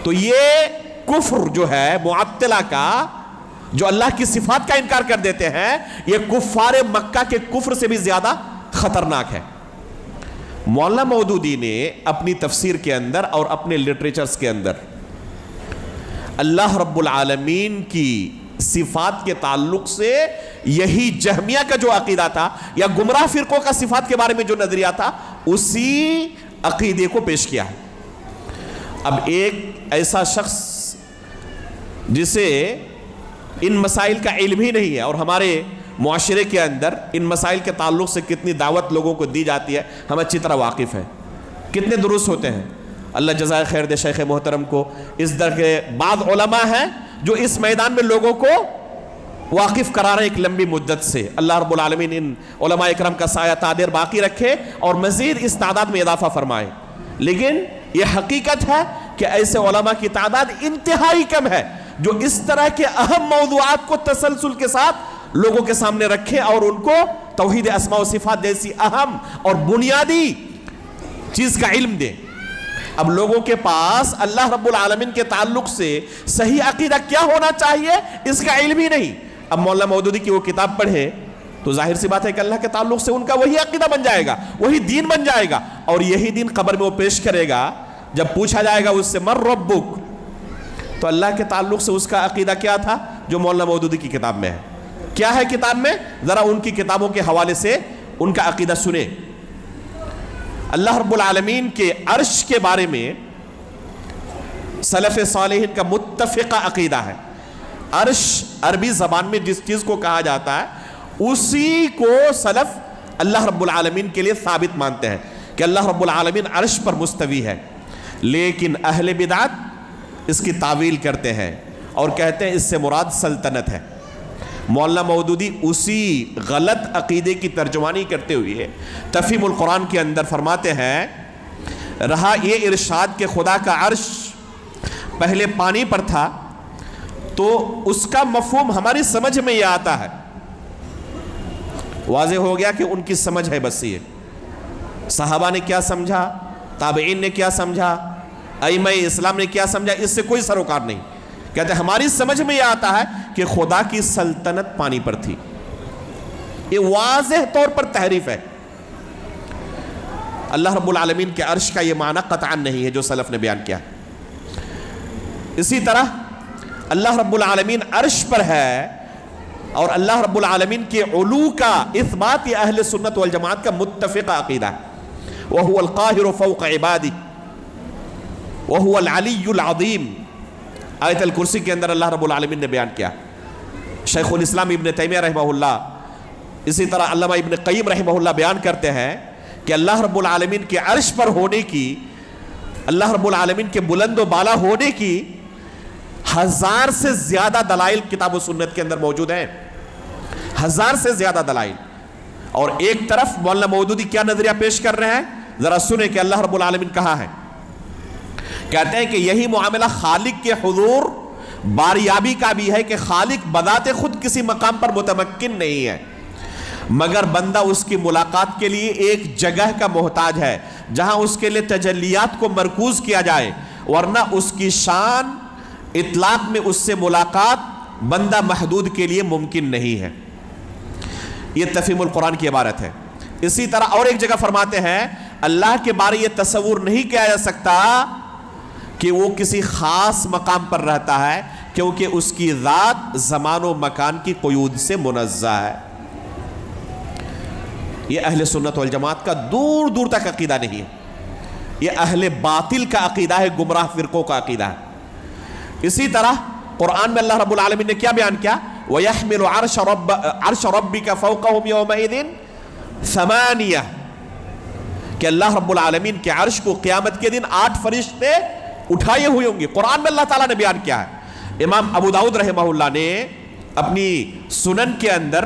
تو یہ کفر جو ہے معطلہ کا جو اللہ کی صفات کا انکار کر دیتے ہیں، یہ کفار مکہ کے کفر سے بھی زیادہ خطرناک ہے۔ مولانا مودودی نے اپنی تفسیر کے اندر اور اپنے لٹریچرز کے اندر اللہ رب العالمین کی صفات کے تعلق سے یہی جہمیہ کا جو عقیدہ تھا یا گمراہ فرقوں کا صفات کے بارے میں جو نظریہ تھا، اسی عقیدے کو پیش کیا ہے۔ اب ایک ایسا شخص جسے ان مسائل کا علم ہی نہیں ہے، اور ہمارے معاشرے کے اندر ان مسائل کے تعلق سے کتنی دعوت لوگوں کو دی جاتی ہے ہم اچھی طرح واقف ہیں، کتنے دروس ہوتے ہیں، اللہ جزائے خیر دے شیخ محترم کو۔ اس در کے بعض علماء ہیں جو اس میدان میں لوگوں کو واقف کرا رہے ایک لمبی مدت سے۔ اللہ رب العالمین ان علماء اکرام کا سایہ تعدیر باقی رکھے اور مزید اس تعداد میں اضافہ فرمائے۔ لیکن یہ حقیقت ہے کہ ایسے علماء کی تعداد انتہائی کم ہے جو اس طرح کے اہم موضوعات کو تسلسل کے ساتھ لوگوں کے سامنے رکھے اور ان کو توحید اسماء و صفات جیسی اہم اور بنیادی چیز کا علم دے۔ اب لوگوں کے پاس اللہ رب العالمین کے تعلق سے صحیح عقیدہ کیا ہونا چاہیے اس کا علم ہی نہیں۔ اب مولانا مودودی کی وہ کتاب پڑھے تو ظاہر سی بات ہے کہ اللہ کے تعلق سے ان کا وہی عقیدہ بن جائے گا، وہی دین بن جائے گا، اور یہی دین قبر میں وہ پیش کرے گا۔ جب پوچھا جائے گا اس سے من ربک، تو اللہ کے تعلق سے اس کا عقیدہ کیا تھا جو مولانا مودودی کی کتاب میں ہے؟ کیا ہے کتاب میں؟ ذرا ان کی کتابوں کے حوالے سے ان کا عقیدہ سنیں۔ اللہ رب العالمین کے عرش کے بارے میں سلف صالحین کا متفقہ عقیدہ ہے۔ عرش عربی زبان میں جس چیز کو کہا جاتا ہے اسی کو سلف اللہ رب العالمین کے لیے ثابت مانتے ہیں کہ اللہ رب العالمین عرش پر مستوی ہے۔ لیکن اہل بدعت اس کی تعویل کرتے ہیں اور کہتے ہیں اس سے مراد سلطنت ہے۔ مولانا مودودی اسی غلط عقیدے کی ترجمانی کرتے ہوئے تفہیم القرآن کے اندر فرماتے ہیں، رہا یہ ارشاد کہ خدا کا عرش پہلے پانی پر تھا تو اس کا مفہوم ہماری سمجھ میں یہ آتا ہے۔ واضح ہو گیا کہ ان کی سمجھ ہے بس یہ۔ صحابہ نے کیا سمجھا، تابعین نے کیا سمجھا، ائمہ اسلام نے کیا سمجھا، اس سے کوئی سروکار نہیں۔ کہتے ہیں ہماری سمجھ میں یہ آتا ہے کہ خدا کی سلطنت پانی پر تھی۔ یہ واضح طور پر تحریف ہے۔ اللہ رب العالمین کے عرش کا یہ معنی قطعا نہیں ہے جو سلف نے بیان کیا۔ اسی طرح اللہ رب العالمین عرش پر ہے اور اللہ رب العالمین کے علو کا اثبات یہ اہل سنت والجماعت کا متفقہ عقیدہ ہے۔ وَهُوَ الْقَاهِرُ فَوْقَ عِبَادِهِ وَهُوَ الْعَلِيُّ الْعَظِيمُ۔ آیت الکرسی کے اندر اللہ رب العالمین نے بیان کیا۔ شیخ الاسلام ابن تیمیہ رحمہ اللہ، اسی طرح علامہ ابن قیم رحمہ اللہ بیان کرتے ہیں کہ اللہ رب العالمین کے عرش پر ہونے کی، اللہ رب العالمین کے بلند و بالا ہونے کی 1000 سے زیادہ دلائل کتاب و سنت کے اندر موجود ہیں۔ 1000 سے زیادہ دلائل۔ اور ایک طرف مولانا مودودی کیا نظریہ پیش کر رہے ہیں، ذرا سنیں کہ اللہ رب العالمین کہاں ہے۔ کہتے ہیں کہ یہی معاملہ خالق کے حضور باریابی کا بھی ہے کہ خالق بذات خود کسی مقام پر متمکن نہیں ہے، مگر بندہ اس کی ملاقات کے لیے ایک جگہ کا محتاج ہے جہاں اس کے لیے تجلیات کو مرکوز کیا جائے، ورنہ اس کی شان اطلاق میں اس سے ملاقات بندہ محدود کے لیے ممکن نہیں ہے۔ یہ تفہیم القرآن کی عبارت ہے۔ اسی طرح اور ایک جگہ فرماتے ہیں اللہ کے بارے یہ تصور نہیں کیا جا سکتا کہ وہ کسی خاص مقام پر رہتا ہے کیونکہ اس کی ذات زمان و مکان کی قیود سے منزہ ہے۔ یہ اہل سنت والجماعت کا دور دور تک عقیدہ نہیں ہے، یہ اہل باطل کا عقیدہ ہے، گمراہ فرقوں کا عقیدہ ہے۔ اسی طرح قرآن میں اللہ رب العالمین نے کیا بیان کیا، وَيَحْمِلُ عَرْشَ رَبِّكَ فَوْقَهُمْ يَوْمَئِذٍ ثَمَانِيَةٌ کہ اللہ رب العالمین کے عرش کو قیامت کے دن 8 فرشتے اٹھائے ہوئے ہوں گے۔ قرآن میں اللہ تعالیٰ نے بیان کیا ہے۔ امام ابو داؤد رحمہ اللہ نے اپنی سنن کے اندر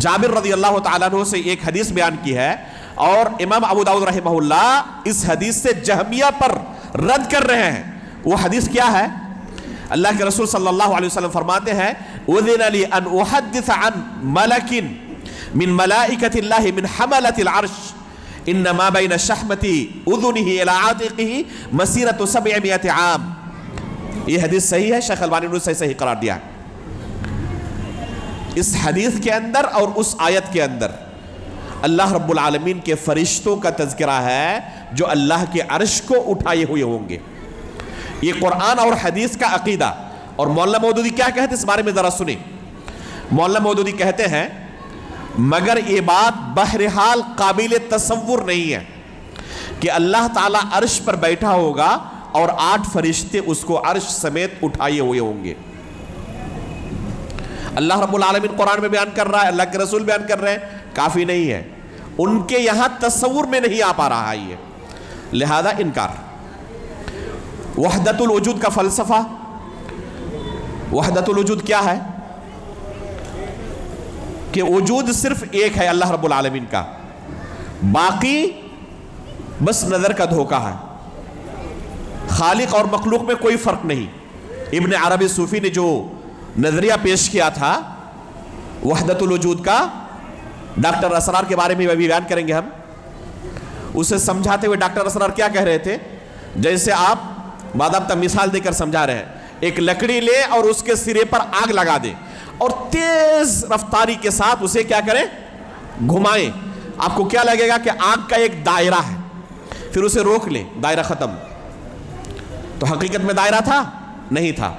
جابر رضی اللہ تعالیٰ عنہ سے ایک حدیث بیان کی ہے، اور امام ابو داؤد رحمہ اللہ اس حدیث سے جہمیہ پر رد کر رہے ہیں۔ وہ حدیث کیا ہے؟ اللہ کے رسول صلی اللہ علیہ وسلم فرماتے ہیں اذن لی ان احدث عن ملک من ملائکۃ اللہ من حملۃ العرش انما بین شحمۃ اذنہ الی عاتقہ مسیرۃ 700 عام۔ یہ حدیث صحیح ہے، شیخ البانی نے اسے صحیح قرار دیا ہے۔ اس حدیث کے اندر اور اس آیت کے اندر اللہ رب العالمین کے فرشتوں کا تذکرہ ہے جو اللہ کے عرش کو اٹھائے ہوئے ہوں گے. یہ قرآن اور حدیث کا عقیدہ. اور مولانا مودودی کیا کہتے ہیں اس بارے میں ذرا سنیں. مولانا مودودی کہتے ہیں مگر یہ بات بہرحال قابل تصور نہیں ہے کہ اللہ تعالیٰ عرش پر بیٹھا ہوگا اور 8 فرشتے اس کو عرش سمیت اٹھائے ہوئے ہوں گے. اللہ رب العالمین قرآن میں بیان کر رہا ہے, اللہ کے رسول بیان کر رہے ہیں, کافی نہیں ہے. ان کے یہاں تصور میں نہیں آ پا رہا ہے یہ, لہذا انکار. وحدت الوجود کا فلسفہ. وحدت الوجود کیا ہے؟ کہ وجود صرف ایک ہے اللہ رب العالمین کا, باقی بس نظر کا دھوکہ ہے. خالق اور مخلوق میں کوئی فرق نہیں. ابن عربی صوفی نے جو نظریہ پیش کیا تھا وحدت الوجود کا, ڈاکٹر اسرار کے بارے میں بھی بیان کریں گے ہم. اسے سمجھاتے ہوئے ڈاکٹر اسرار کیا کہہ رہے تھے, جیسے آپ باضابطہ مثال دے کر سمجھا رہے ہیں, ایک لکڑی لے اور اس کے سرے پر آگ لگا دیں اور تیز رفتاری کے ساتھ اسے کیا کریں, گھمائیں. آپ کو کیا لگے گا کہ آگ کا ایک دائرہ ہے, پھر اسے روک لیں, دائرہ ختم. تو حقیقت میں دائرہ تھا نہیں تھا,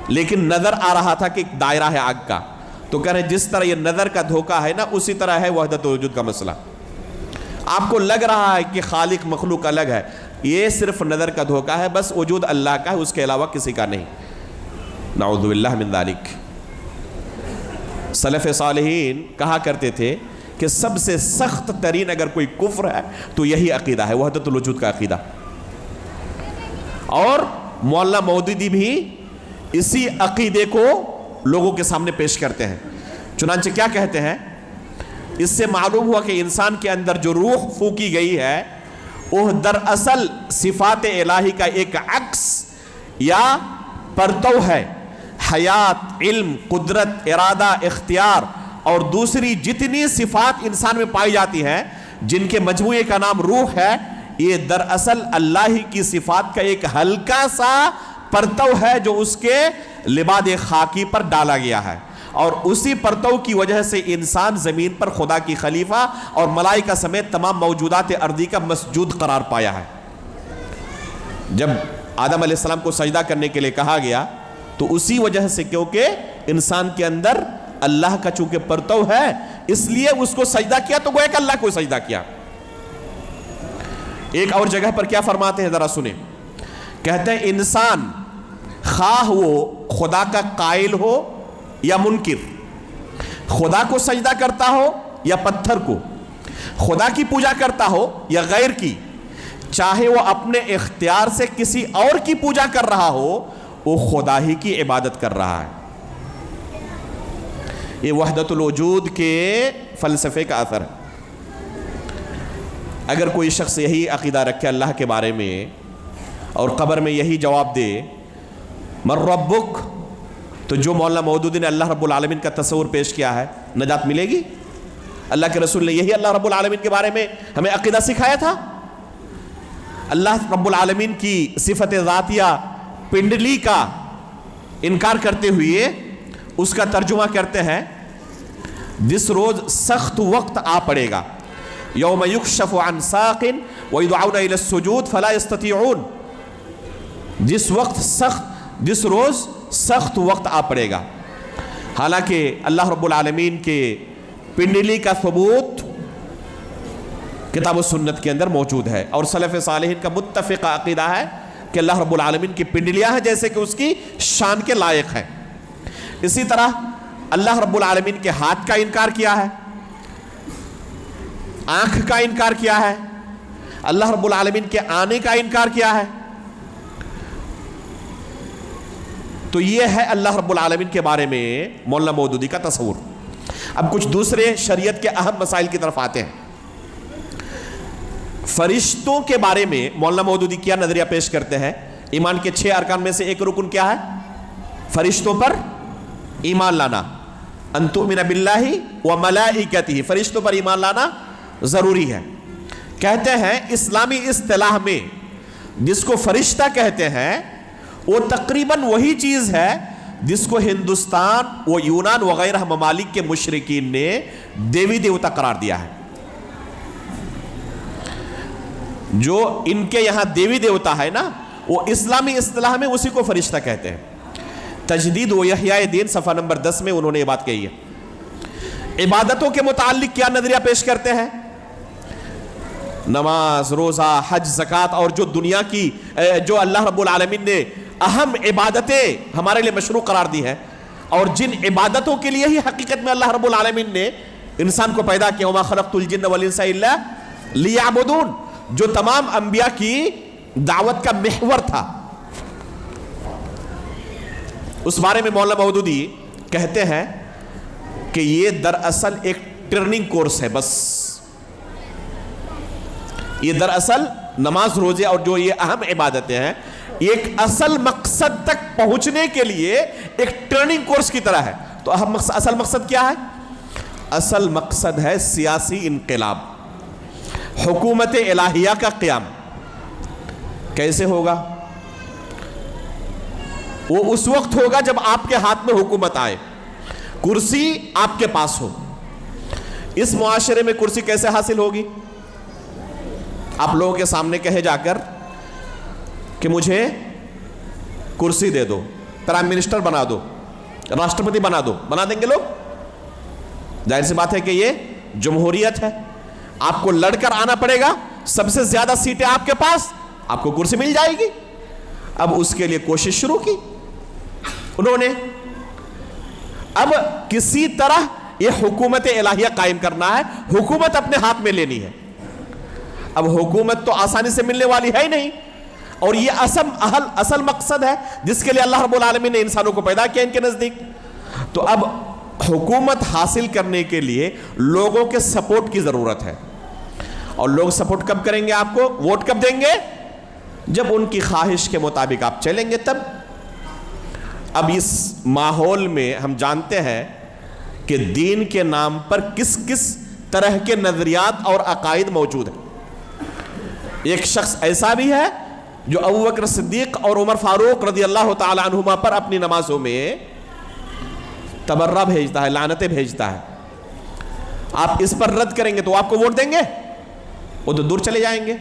لیکن نظر آ رہا تھا کہ ایک دائرہ ہے آگ کا. تو کہہ رہے جس طرح یہ نظر کا دھوکہ ہے نا, اسی طرح ہے وحدت الوجود کا مسئلہ. آپ کو لگ رہا ہے کہ خالق مخلوق الگ ہے, یہ صرف نظر کا دھوکہ ہے, بس وجود اللہ کا ہے, اس کے علاوہ کسی کا نہیں. نعوذ باللہ من ذالک. سلف صالحین کہا کرتے تھے کہ سب سے سخت ترین اگر کوئی کفر ہے تو یہی عقیدہ ہے, وحدت الوجود کا عقیدہ. اور مولانا مودودی بھی اسی عقیدے کو لوگوں کے سامنے پیش کرتے ہیں. چنانچہ کیا کہتے ہیں, اس سے معلوم ہوا کہ انسان کے اندر جو روح پھونکی گئی ہے وہ دراصل صفات الہی کا ایک عکس یا پرتو ہے. حیات, علم, قدرت, ارادہ, اختیار اور دوسری جتنی صفات انسان میں پائی جاتی ہیں جن کے مجموعے کا نام روح ہے, یہ دراصل اللہ ہی کی صفات کا ایک ہلکا سا پرتو ہے جو اس کے لباد خاکی پر ڈالا گیا ہے. اور اسی پرتو کی وجہ سے انسان زمین پر خدا کی خلیفہ اور ملائکہ سمیت تمام موجودات ارضی کا مسجود قرار پایا ہے. جب آدم علیہ السلام کو سجدہ کرنے کے لیے کہا گیا تو اسی وجہ سے, کیونکہ انسان کے اندر اللہ کا چونکہ پرتو ہے اس لیے اس کو سجدہ کیا, تو گویا کہ اللہ کو سجدہ کیا. ایک اور جگہ پر کیا فرماتے ہیں ذرا سنیں. کہتے ہیں انسان خواہ وہ خدا کا قائل ہو یا منکر, خدا کو سجدہ کرتا ہو یا پتھر کو, خدا کی پوجا کرتا ہو یا غیر کی, چاہے وہ اپنے اختیار سے کسی اور کی پوجا کر رہا ہو, وہ خدا ہی کی عبادت کر رہا ہے. یہ وحدت الوجود کے فلسفے کا اثر ہے. اگر کوئی شخص یہی عقیدہ رکھے اللہ کے بارے میں اور قبر میں یہی جواب دے من ربک, تو جو مولانا مودودی نے اللہ رب العالمین کا تصور پیش کیا ہے, نجات ملے گی؟ اللہ کے رسول نے یہی اللہ رب العالمین کے بارے میں ہمیں عقیدہ سکھایا تھا. اللہ رب العالمین کی صفت ذاتیہ پنڈلی کا انکار کرتے ہوئے اس کا ترجمہ کرتے ہیں جس روز سخت وقت آ پڑے گا, یوم یکشف عن ساق ویدعون الی السجود فلا یستطیعون, جس روز سخت وقت آ پڑے گا. حالانکہ اللہ رب العالمین کے پنڈلی کا ثبوت کتاب و سنت کے اندر موجود ہے, اور سلف صالحین کا متفقہ عقیدہ ہے کہ اللہ رب العالمین کی پنڈلیاں ہیں جیسے کہ اس کی شان کے لائق ہے. اسی طرح اللہ رب العالمین کے ہاتھ کا انکار کیا ہے, آنکھ کا انکار کیا ہے, اللہ رب العالمین کے آنے کا انکار کیا ہے. تو یہ ہے اللہ رب العالمین کے بارے میں مولانا مودودی کا تصور. اب کچھ دوسرے شریعت کے اہم مسائل کی طرف آتے ہیں. فرشتوں کے بارے میں مولانا مودودی کیا نظریہ پیش کرتے ہیں؟ ایمان کے 6 ارکان میں سے ایک رکن کیا ہے؟ فرشتوں پر ایمان لانا. ان تؤمن باللہ وملائکتہ, فرشتوں پر ایمان لانا ضروری ہے. کہتے ہیں اسلامی اصطلاح میں جس کو فرشتہ کہتے ہیں وہ تقریباً وہی چیز ہے جس کو ہندوستان و یونان وغیرہ ممالک کے مشرکین نے دیوی دیوتا قرار دیا ہے. جو ان کے یہاں دیوی دیوتا ہے نا، وہ اسلامی اصطلاح میں اسی کو فرشتہ کہتے ہیں. تجدید و احیاء دین صفحہ نمبر 10 میں انہوں نے یہ بات کہی ہے. عبادتوں کے متعلق کیا نظریہ پیش کرتے ہیں؟ نماز، روزہ، حج، زکوٰۃ اور جو دنیا کی جو اللہ رب العالمین نے اہم عبادتیں ہمارے لیے مشروع قرار دی ہیں، اور جن عبادتوں کے لیے ہی حقیقت میں اللہ رب العالمین نے انسان کو پیدا کیا، وما خلقت الجن والانس الا لیعبدون، جو تمام انبیاء کی دعوت کا محور تھا. اس بارے میں مولانا مودودی کہتے ہیں کہ یہ دراصل ایک ٹریننگ کورس ہے. بس یہ دراصل نماز، روزے اور جو یہ اہم عبادتیں ہیں، ایک اصل مقصد تک پہنچنے کے لیے ایک ٹریننگ کورس کی طرح ہے. تو اصل مقصد کیا ہے؟ اصل مقصد ہے سیاسی انقلاب، حکومت الہیہ کا قیام. کیسے ہوگا؟ وہ اس وقت ہوگا جب آپ کے ہاتھ میں حکومت آئے، کرسی آپ کے پاس ہو. اس معاشرے میں کرسی کیسے حاصل ہوگی؟ آپ لوگوں کے سامنے کہے جا کر کہ مجھے کرسی دے دو، پرائم منسٹر بنا دو، راشٹرپتی بنا دو، بنا دیں گے لوگ؟ ظاہر سی بات ہے کہ یہ جمہوریت ہے. آپ کو لڑ کر آنا پڑے گا، سب سے زیادہ سیٹیں آپ کے پاس، آپ کو کرسی مل جائے گی. اب اس کے لیے کوشش شروع کی انہوں نے. اب کسی طرح یہ حکومت الہیہ قائم کرنا ہے، حکومت اپنے ہاتھ میں لینی ہے. اب حکومت تو آسانی سے ملنے والی ہے ہی نہیں، اور یہ اصل مقصد ہے جس کے لیے اللہ رب العالمین نے انسانوں کو پیدا کیا ان کے نزدیک. تو اب حکومت حاصل کرنے کے لیے لوگوں کے سپورٹ کی ضرورت ہے. اور لوگ سپورٹ کب کریں گے آپ کو؟ ووٹ کب دیں گے؟ جب ان کی خواہش کے مطابق آپ چلیں گے تب. اب اس ماحول میں ہم جانتے ہیں کہ دین کے نام پر کس کس طرح کے نظریات اور عقائد موجود ہیں. ایک شخص ایسا بھی ہے جو ابو بکر صدیق اور عمر فاروق رضی اللہ تعالی عنہما پر اپنی نمازوں میں تبرہ بھیجتا ہے، لعنتیں بھیجتا ہے. آپ اس پر رد کریں گے تو آپ کو ووٹ دیں گے؟ وہ تو دور چلے جائیں گے.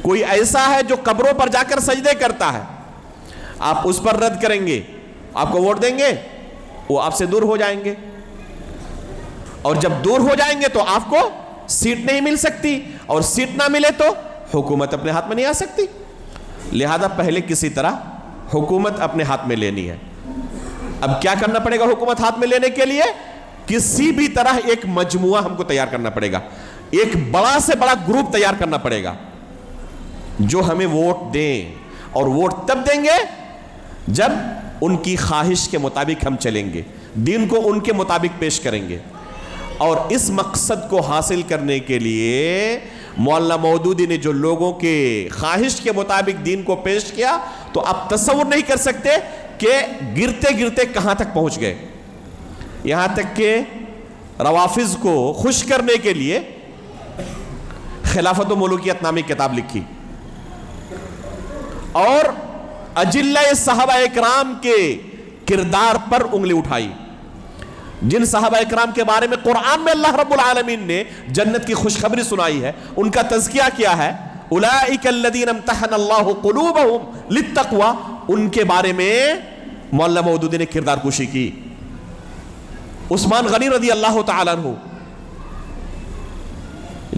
کوئی ایسا ہے جو قبروں پر جا کر سجدے کرتا ہے، آپ اس پر رد کریں گے، آپ کو ووٹ دیں گے؟ وہ آپ سے دور ہو جائیں گے. اور جب دور ہو جائیں گے تو آپ کو سیٹ نہیں مل سکتی، اور سیٹ نہ ملے تو حکومت اپنے ہاتھ میں نہیں آ سکتی. لہذا پہلے کسی طرح حکومت اپنے ہاتھ میں لینی ہے. اب کیا کرنا پڑے گا حکومت ہاتھ میں لینے کے لیے؟ کسی بھی طرح ایک مجموعہ ہم کو تیار کرنا پڑے گا، ایک بڑا سے بڑا گروپ تیار کرنا پڑے گا جو ہمیں ووٹ دیں. اور ووٹ تب دیں گے جب ان کی خواہش کے مطابق ہم چلیں گے، دین کو ان کے مطابق پیش کریں گے. اور اس مقصد کو حاصل کرنے کے لیے مولانا مودودی نے جو لوگوں کے خواہش کے مطابق دین کو پیش کیا، تو آپ تصور نہیں کر سکتے کہ گرتے گرتے کہاں تک پہنچ گئے. یہاں تک کہ روافض کو خوش کرنے کے لیے خلافت و ملوکیت نامی کتاب لکھی، اور اجلہ صحابہ اکرام کے کردار پر انگلی اٹھائی. جن صحابہ اکرام کے بارے میں قرآن میں اللہ رب العالمین نے جنت کی خوشخبری سنائی ہے، ان کا تذکیہ کیا ہے، اولئک الذین امتحن اللہ قلوبہم للتقوی، ان کے بارے میں مولانا مودودی نے کردار کشی کی. عثمان غنی رضی اللہ تعالیٰ عنہ،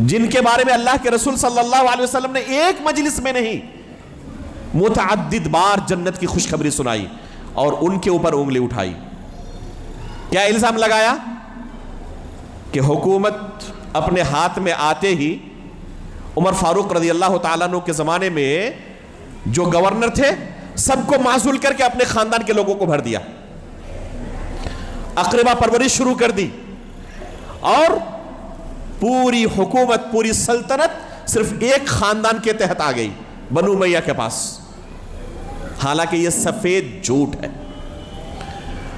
جن کے بارے میں اللہ کے رسول صلی اللہ علیہ وسلم نے ایک مجلس میں نہیں متعدد بار جنت کی خوشخبری سنائی، اور ان کے اوپر انگلی اٹھائی. کیا الزام لگایا؟ کہ حکومت اپنے ہاتھ میں آتے ہی عمر فاروق رضی اللہ تعالیٰ عنہ کے زمانے میں جو گورنر تھے سب کو معزول کر کے اپنے خاندان کے لوگوں کو بھر دیا، اقربا پرورش شروع کر دی، اور پوری حکومت، پوری سلطنت صرف ایک خاندان کے تحت آ گئی، بنو امیہ کے پاس. حالانکہ یہ سفید جھوٹ ہے.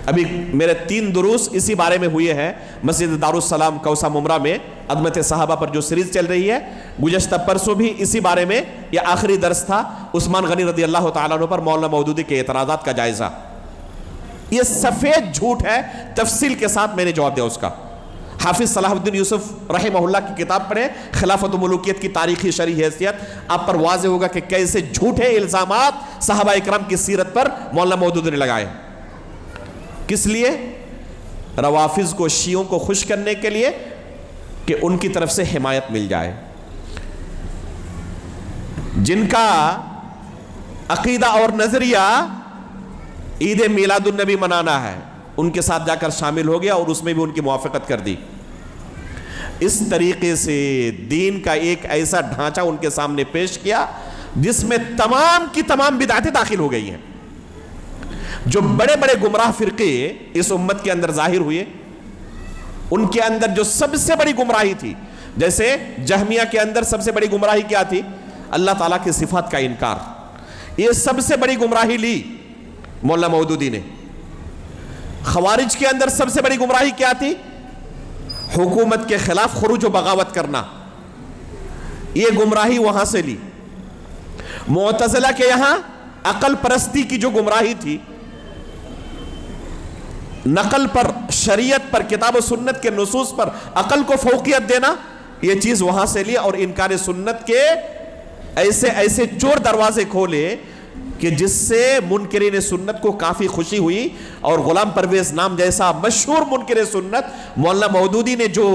ابھی میرے 3 دروس اسی بارے میں ہوئے ہیں مسجد دارالسلام کوسہ ممرہ میں، عظمت صحابہ پر جو سیریز چل رہی ہے. گزشتہ پرسوں بھی اسی بارے میں یہ آخری درس تھا، عثمان غنی رضی اللہ تعالیٰ عنہ پر مولانا مودودی کے اعتراضات کا جائزہ. یہ سفید جھوٹ ہے. تفصیل کے ساتھ میں نے جواب دیا اس کا. حافظ صلاح الدین یوسف رحمہ اللہ کی کتاب پڑھیں, خلافت و ملوکیت کی تاریخی شرعی حیثیت, آپ پر واضح ہوگا کہ کیسے جھوٹے الزامات صحابہ اکرام کی سیرت پر مولانا مودودی نے لگائے. کس لیے؟ روافض کو, شیعوں کو خوش کرنے کے لیے کہ ان کی طرف سے حمایت مل جائے. جن کا عقیدہ اور نظریہ عید میلاد النبی منانا ہے, ان کے ساتھ جا کر شامل ہو گیا اور اس میں بھی ان کی موافقت کر دی. اس طریقے سے دین کا ایک ایسا ڈھانچہ ان کے سامنے پیش کیا جس میں تمام کی تمام بدعتیں داخل ہو گئی ہیں. جو بڑے بڑے گمراہ فرقے اس امت کے اندر ظاہر ہوئے, ان کے اندر جو سب سے بڑی گمراہی تھی, جیسے جہمیہ کے اندر سب سے بڑی گمراہی کیا تھی؟ اللہ تعالیٰ کی صفات کا انکار. یہ سب سے بڑی گمراہی لی مولانا مودودی نے. خوارج کے اندر سب سے بڑی گمراہی کیا تھی؟ حکومت کے خلاف خروج و بغاوت کرنا. یہ گمراہی وہاں سے لی. معتزلہ کے یہاں عقل پرستی کی جو گمراہی تھی, نقل پر, شریعت پر, کتاب و سنت کے نصوص پر عقل کو فوقیت دینا, یہ چیز وہاں سے لی اور انکار سنت کے ایسے ایسے چور دروازے کھولے کہ جس سے منکرین سنت کو کافی خوشی ہوئی. اور غلام پرویز نام جیسا مشہور منکر سنت, مولانا مودودی نے جو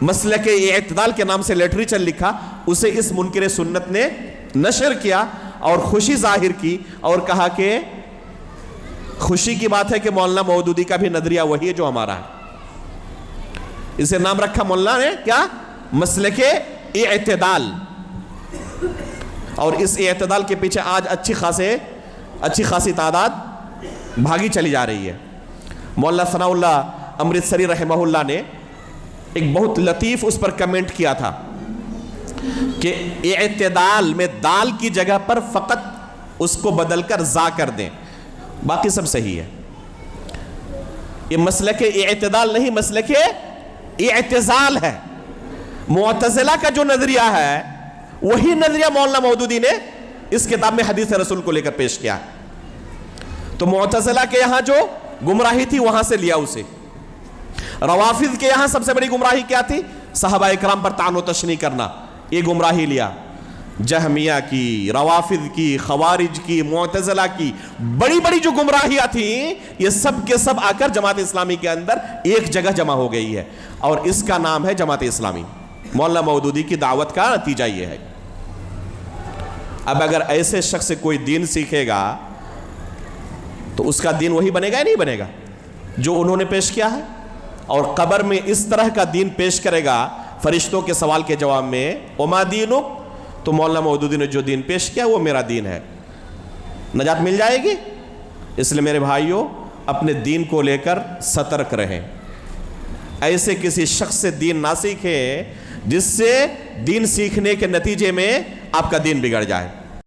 مسلک اعتدال کے نام سے لٹریچر لکھا, اسے اس منکر سنت نے نشر کیا اور خوشی ظاہر کی اور کہا کہ خوشی کی بات ہے کہ مولانا مودودی کا بھی نظریہ وہی ہے جو ہمارا ہے. اسے نام رکھا مولانا نے کیا؟ مسلک اعتدال. اور اس اعتدال کے پیچھے آج اچھی خاصی تعداد بھاگی چلی جا رہی ہے. مولانا ثناء اللہ امرتسری رحمہ اللہ نے ایک بہت لطیف اس پر کمنٹ کیا تھا کہ اعتدال میں دال کی جگہ پر فقط اس کو بدل کر زا کر دیں, باقی سب صحیح ہے. یہ مسلک اعتدال نہیں, مسلک اعتزال ہے. معتزلہ کا جو نظریہ ہے وہی نظریہ مولانا مودودی نے اس کتاب میں حدیث رسول کو لے کر پیش کیا. تو معتزلہ کے یہاں جو گمراہی تھی وہاں سے لیا اسے. روافض کے یہاں سب سے بڑی گمراہی کیا تھی؟ صحابہ اکرام پر طعن و تشنیع کرنا, یہ گمراہی لیا. جہمیہ کی, روافض کی, خوارج کی, معتزلہ کی بڑی بڑی جو گمراہیاں تھیں, یہ سب کے سب آ کر جماعت اسلامی کے اندر ایک جگہ جمع ہو گئی ہے اور اس کا نام ہے جماعت اسلامی. مولانا مودودی کی دعوت کا نتیجہ یہ ہے. اب اگر ایسے شخص سے کوئی دین سیکھے گا تو اس کا دین وہی بنے گا یا نہیں بنے گا جو انہوں نے پیش کیا ہے؟ اور قبر میں اس طرح کا دین پیش کرے گا فرشتوں کے سوال کے جواب میں, وما دینک, تو مولانا مودودی نے جو دین پیش کیا وہ میرا دین ہے. نجات مل جائے گی. اس لیے میرے بھائیوں, اپنے دین کو لے کر سترک رہیں. ایسے کسی شخص سے دین نہ سیکھیں جس سے دین سیکھنے کے نتیجے میں آپ کا دین بگڑ جائے.